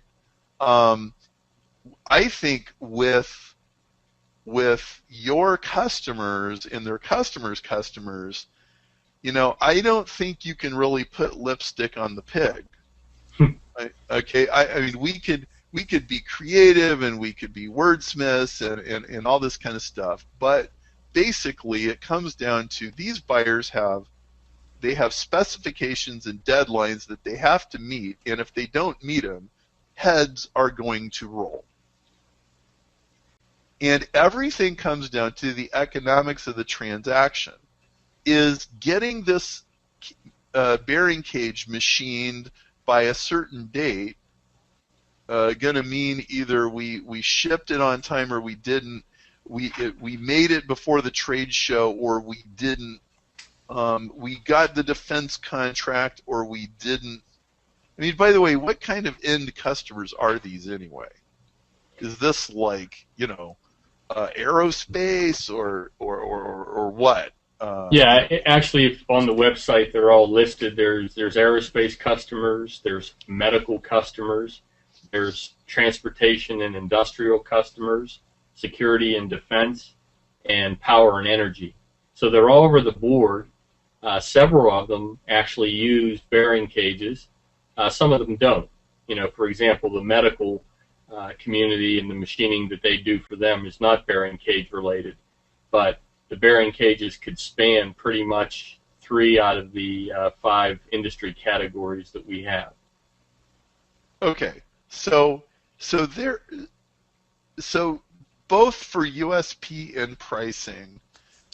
I think with your customers and their customers' customers, you know, I don't think you can really put lipstick on the pig. Okay, I mean, we could be creative and we could be wordsmiths and all this kind of stuff, but basically it comes down to these buyers have specifications and deadlines that they have to meet, and if they don't meet them, heads are going to roll. And everything comes down to the economics of the transaction. Is getting this bearing cage machined by a certain date going to mean either we shipped it on time or we didn't, we made it before the trade show or we didn't, we got the defense contract or we didn't? I mean, by the way, what kind of end customers are these anyway? Is this like, you know, aerospace or what? Yeah, actually, on the website they're all listed. There's aerospace customers, there's medical customers, there's transportation and industrial customers, security and defense, and power and energy. So they're all over the board. Several of them actually use bearing cages. Some of them don't. You know, for example, the medical community and the machining that they do for them is not bearing cage related, but the bearing cages could span pretty much 3 out of the 5 industry categories that we have. Okay, so both for USP and pricing,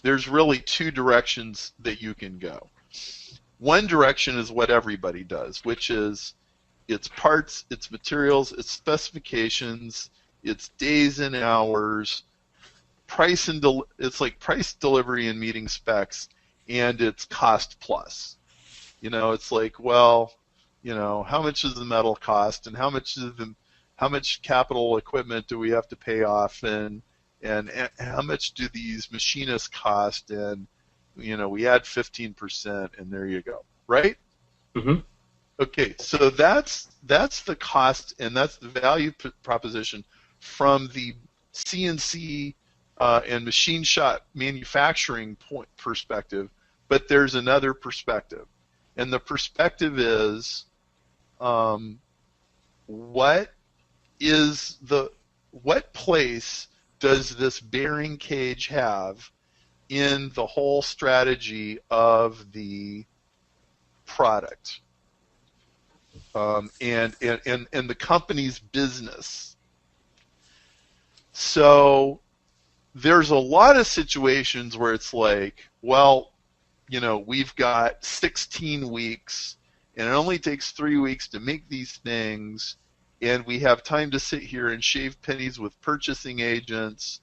there's really 2 directions that you can go. One direction is what everybody does, which is its parts, its materials, its specifications, its days and hours, price and it's like price, delivery, and meeting specs, and it's cost plus. You know, it's like, well, you know, how much does the metal cost, and how much capital equipment do we have to pay off, and how much do these machinists cost, and you know, we add 15%, and there you go, right? Mm-hmm. Okay, so that's the cost and that's the value proposition from the CNC and machine shop manufacturing perspective. But there's another perspective, and the perspective is what place does this bearing cage have in the whole strategy of the product, and the company's business, So there's a lot of situations where it's like, well, we've got 16 weeks, and it only takes 3 weeks to make these things, and we have time to sit here and shave pennies with purchasing agents,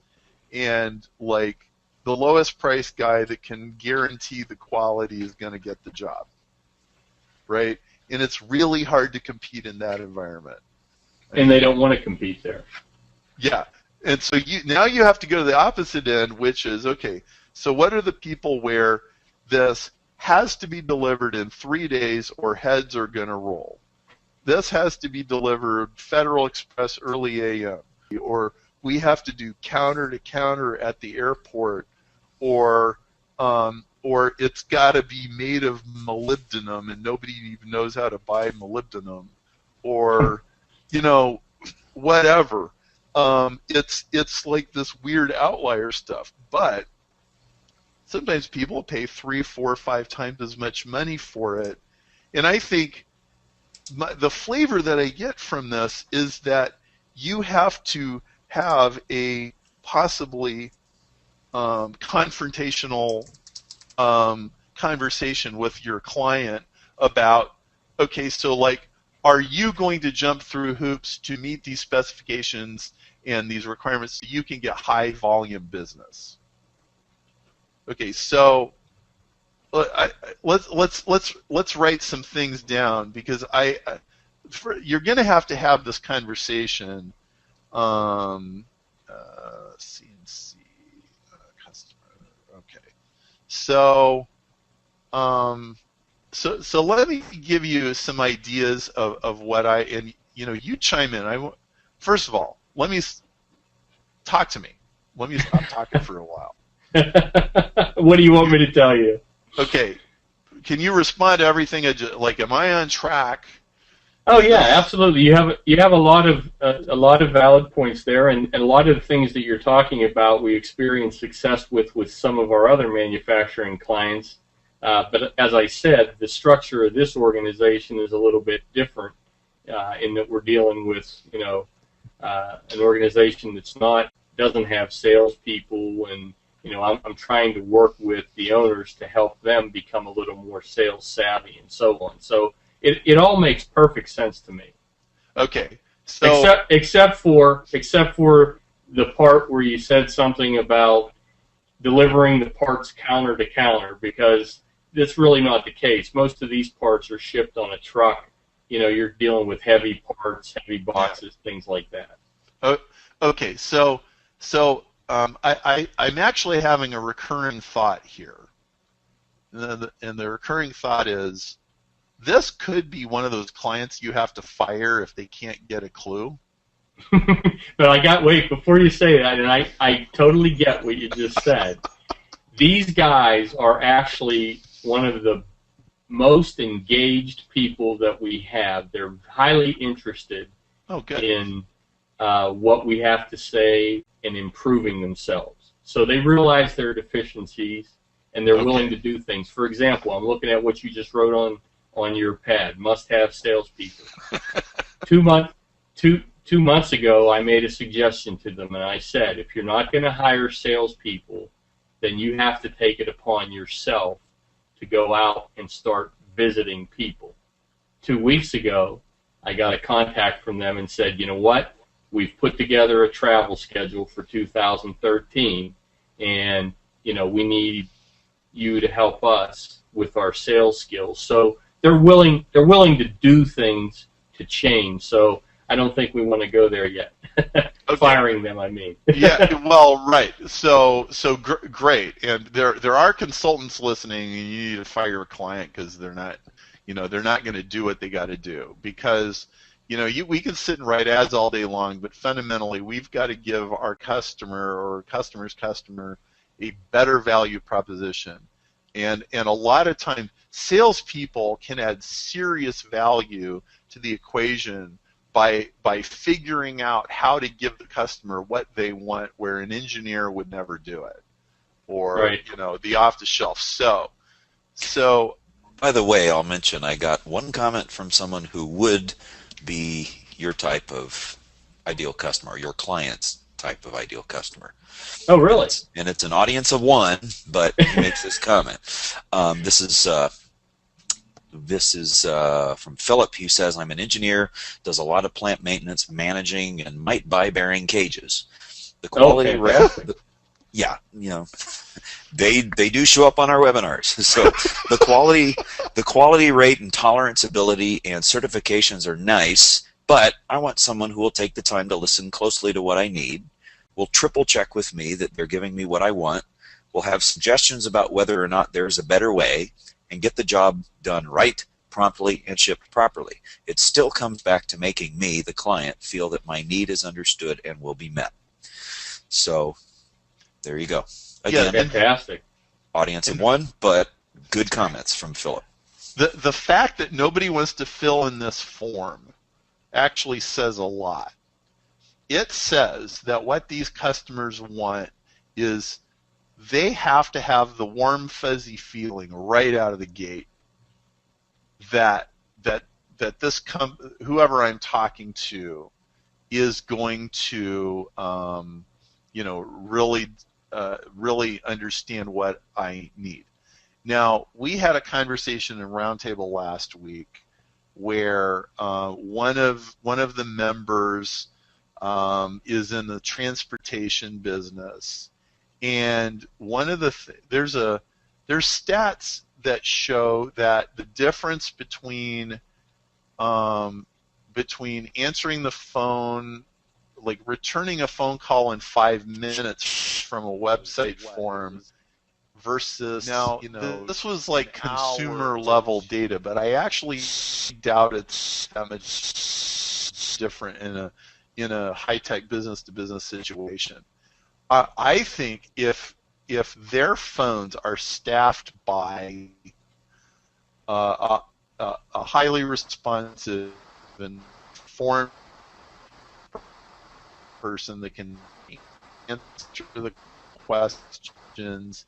and like the lowest price guy that can guarantee the quality is going to get the job, right? And it's really hard to compete in that environment. And they don't want to compete there. Yeah. And so now you have to go to the opposite end, which is, okay, so what are the people where this has to be delivered in 3 days or heads are going to roll? This has to be delivered Federal Express early AM, or we have to do counter to counter at the airport, or it's got to be made of molybdenum and nobody even knows how to buy molybdenum, or whatever. It's like this weird outlier stuff, but sometimes people pay 3, 4, 5 times as much money for it, and I think the flavor that I get from this is that you have to have a possibly confrontational conversation with your client about, okay, so like, are you going to jump through hoops to meet these specifications and these requirements so you can get high volume business? Okay, so let's write some things down, because you're going to have this conversation. CNC customer. Okay, so so let me give you some ideas of what you chime in. First of all, let me talk to me. Let me stop talking for a while. What do you want me to tell you? Okay, can you respond to everything? Like, am I on track? Oh yeah, absolutely. You have a lot of valid points there, and a lot of the things that you're talking about, we experience success with some of our other manufacturing clients. But as I said, the structure of this organization is a little bit different in that we're dealing with an organization doesn't have salespeople, and I'm trying to work with the owners to help them become a little more sales savvy and so on. So it all makes perfect sense to me. Okay. So except for the part where you said something about delivering the parts counter to counter, because that's really not the case. Most of these parts are shipped on a truck. You're dealing with heavy parts, heavy boxes, things like that. Okay. So I'm actually having a recurring thought here, and the recurring thought is, this could be one of those clients you have to fire if they can't get a clue. But wait, before you say that, and I totally get what you just said. These guys are actually one of the most engaged people that we have. They're highly interested in what we have to say and improving themselves. So they realize their deficiencies, and they're willing to do things. For example, I'm looking at what you just wrote on your pad, must-have salespeople. 2 months ago, I made a suggestion to them, and I said, if you're not going to hire salespeople, then you have to take it upon yourself to go out and start visiting people. 2 weeks ago, I got a contact from them and said, you know what, we've put together a travel schedule for 2013, and we need you to help us with our sales skills. So they're willing to do things to change. So I don't think we want to go there yet. Firing them, I mean. Yeah, well, right. So great. And there are consultants listening, and you need to fire a client because they're not going to do what they got to do. Because we can sit and write ads all day long, but fundamentally we've got to give our customer or customer's customer a better value proposition. And a lot of time, salespeople can add serious value to the equation by figuring out how to give the customer what they want, where an engineer would never do it, or the off the shelf. So. By the way, I'll mention I got one comment from someone who would be your type of ideal customer, your client's type of ideal customer. Oh, really? And it's an audience of one, but he makes this comment. This is from Philip. He says, I'm an engineer, does a lot of plant maintenance, managing, and might buy bearing cages. The quality rate, yeah, you know, they do show up on our webinars. So the quality rate and tolerance ability and certifications are nice, but I want someone who will take the time to listen closely to what I need, will triple check with me that they're giving me what I want, will have suggestions about whether or not there's a better way, and get the job done right, promptly, and shipped properly. It still comes back to making me, the client, feel that my need is understood and will be met. So there you go. Again, yeah, fantastic. Audience of one, but good comments from Philip. The fact that nobody wants to fill in this form actually says a lot. It says that what these customers want is they have to have the warm, fuzzy feeling right out of the gate that this whoever I'm talking to is going to really understand what I need. Now, we had a conversation in Roundtable last week where one of the members is in the transportation business, and one of there's stats that show that the difference between answering the phone, like returning a phone call in 5 minutes from a website form versus, now, this was like consumer level data, but I actually doubt it's that much different in a high-tech business-to-business situation. I think if their phones are staffed by a highly responsive and informed person that can answer the questions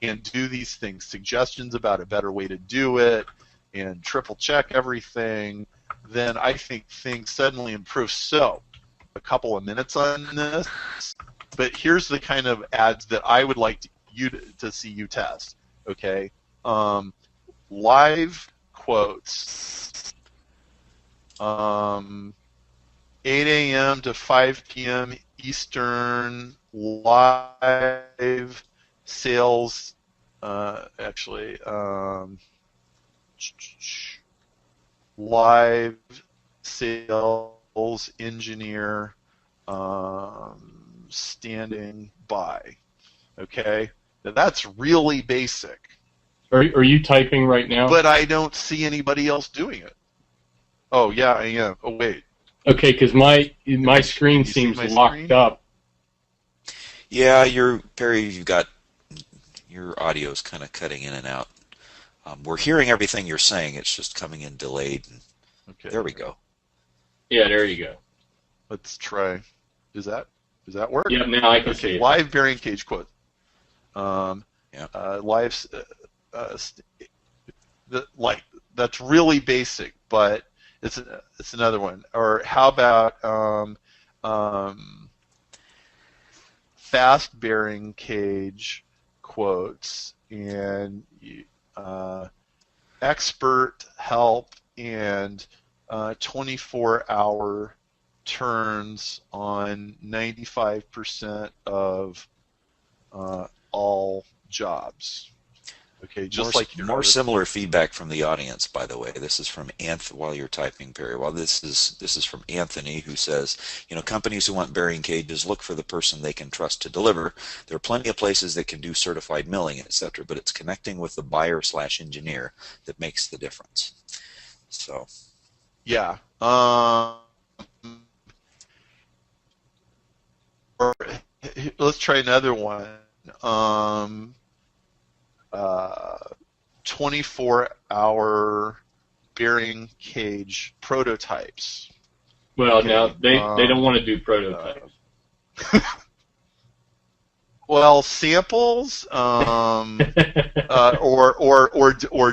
and do these things, suggestions about a better way to do it, and triple check everything, then I think things suddenly improve. So, a couple of minutes on this, but here's the kind of ads that I would like to see you test. Okay, live quotes, 8 a.m. to 5 p.m. Eastern, live sales, live sales engineer standing by. Okay, now that's really basic. Are you typing right now? But I don't see anybody else doing it. Oh yeah, I am. Oh wait. Okay, because my screen seems locked up. Yeah, Perry, you've got your audio's kind of cutting in and out. We're hearing everything you're saying. It's just coming in delayed. Okay. There we go. Yeah, there you go. Let's try. Does that work? Yeah, now I can see it. Live bearing cage quote. Live. That's really basic, but it's another one. Or how about fast bearing cage quotes and expert help and 24-hour turns on 95% of all jobs. Okay, just more similar feedback from the audience, by the way. This is from while you're typing, Perry. Well, this is from Anthony, who says, companies who want bearing cages look for the person they can trust to deliver. There are plenty of places that can do certified milling, etc., but it's connecting with the buyer/engineer that makes the difference. So, yeah. Let's try another one. 24-hour bearing cage prototypes. Well, okay. Now they don't want to do prototypes. Well, samples, or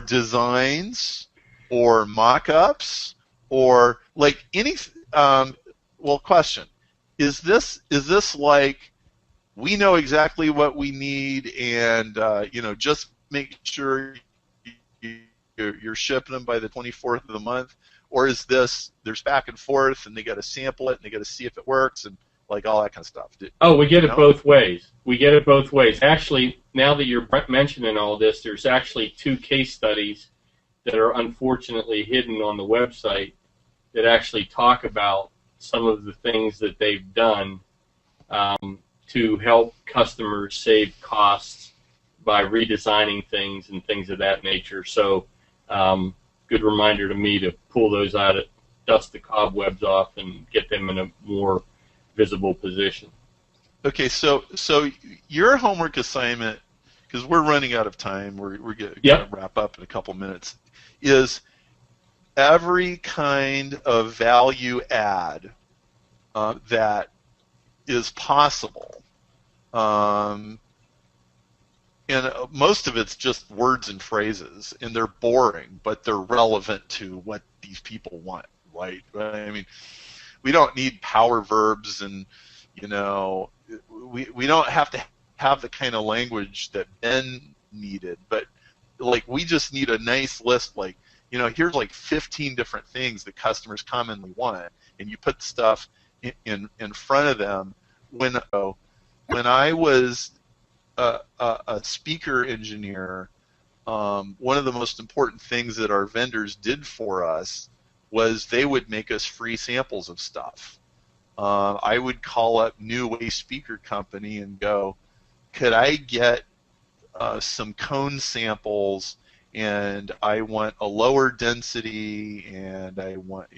designs, or mock-ups, or like any. Well, question: is this like we know exactly what we need, and just make sure you're shipping them by the 24th of the month, or is this there's back and forth, and they got to sample it, and they got to see if it works, and like all that kind of stuff? Oh, we get it both ways. We get it both ways. Actually, now that you're mentioning all this, there's actually 2 case studies that are unfortunately hidden on the website that actually talk about some of the things that they've done to help customers save costs by redesigning things and things of that nature. So, good reminder to me to pull those out, dust the cobwebs off, and get them in a more visible position. Okay, so your homework assignment, because we're running out of time, we're going to wrap up in a couple minutes, is every kind of value add that is possible. And most of it's just words and phrases, and they're boring, but they're relevant to what these people want, right? I mean, we don't need power verbs, and we don't have to have the kind of language that Ben needed, but like we just need a nice list, like here's like 15 different things that customers commonly want, and you put stuff in front of them. When I was a speaker engineer, one of the most important things that our vendors did for us was they would make us free samples of stuff. I would call up New Way Speaker Company and go, could I get some cone samples, and I want a lower density, and I want,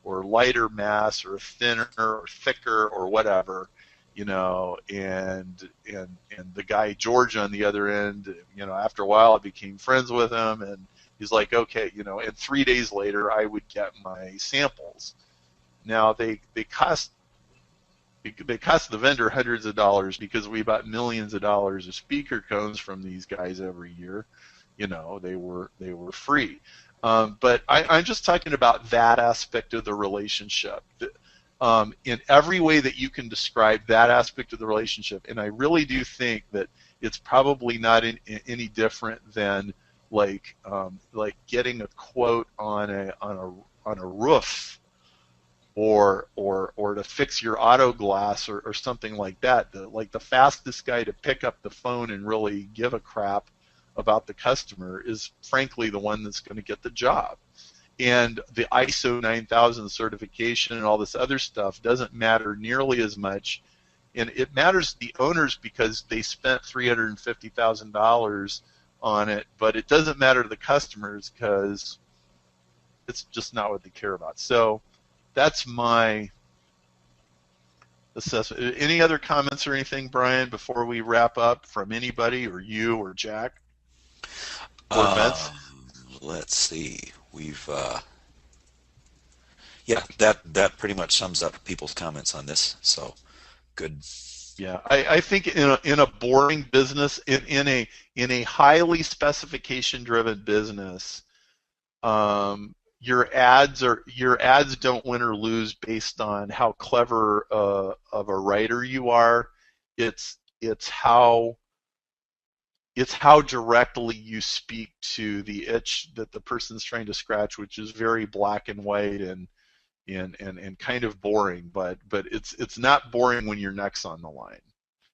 or lighter mass, or thinner, or thicker, or whatever, and the guy George on the other end, after a while I became friends with him, and he's like, okay, and 3 days later I would get my samples. Now they cost the vendor hundreds of dollars because we bought millions of dollars of speaker cones from these guys every year. They were free. But I'm just talking about that aspect of the relationship. In every way that you can describe that aspect of the relationship, and I really do think that it's probably not any different than like getting a quote on a roof, or to fix your auto glass, or something like that. The fastest guy to pick up the phone and really give a crap about the customer is frankly the one that's going to get the job. And the ISO 9000 certification and all this other stuff doesn't matter nearly as much, and it matters to the owners because they spent $350,000 on it, but it doesn't matter to the customers because it's just not what they care about. So that's my assessment. Any other comments or anything, Brian, before we wrap up from anybody, or you, or Jack, or Vince? Let's see. We've that pretty much sums up people's comments on this. So good. Yeah, I think in a boring business, in a highly specification-driven business, your ads don't win or lose based on how clever of a writer you are. It's how directly you speak to the itch that the person's trying to scratch, which is very black and white and kind of boring, but it's not boring when your neck's on the line.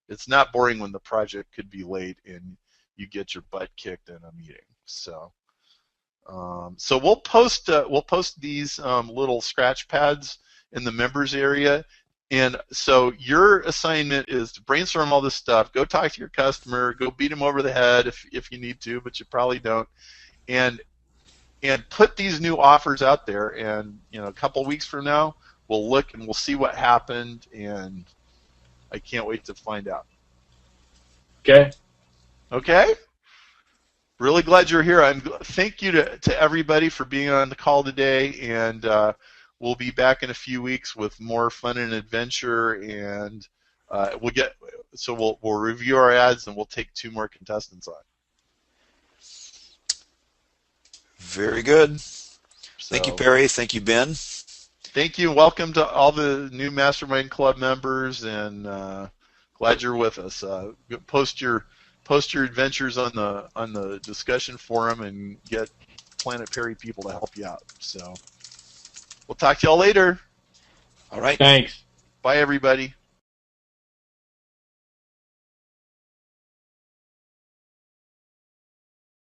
It's not boring when the project could be late and you get your butt kicked in a meeting. So we'll post these little scratch pads in the members area. And so your assignment is to brainstorm all this stuff, go talk to your customer, go beat them over the head if you need to, but you probably don't, and put these new offers out there. And a couple weeks from now, we'll look and we'll see what happened, and I can't wait to find out. Okay? Really glad you're here. Thank you to everybody for being on the call today, and we'll be back in a few weeks with more fun and adventure, and we'll review our ads, and we'll take 2 more contestants on. Very good. So, thank you, Perry. Thank you, Ben. Thank you. Welcome to all the new Mastermind Club members, and glad you're with us. Post your adventures on the discussion forum and get Planet Perry people to help you out. So we'll talk to y'all later. All right. Thanks. Bye, everybody.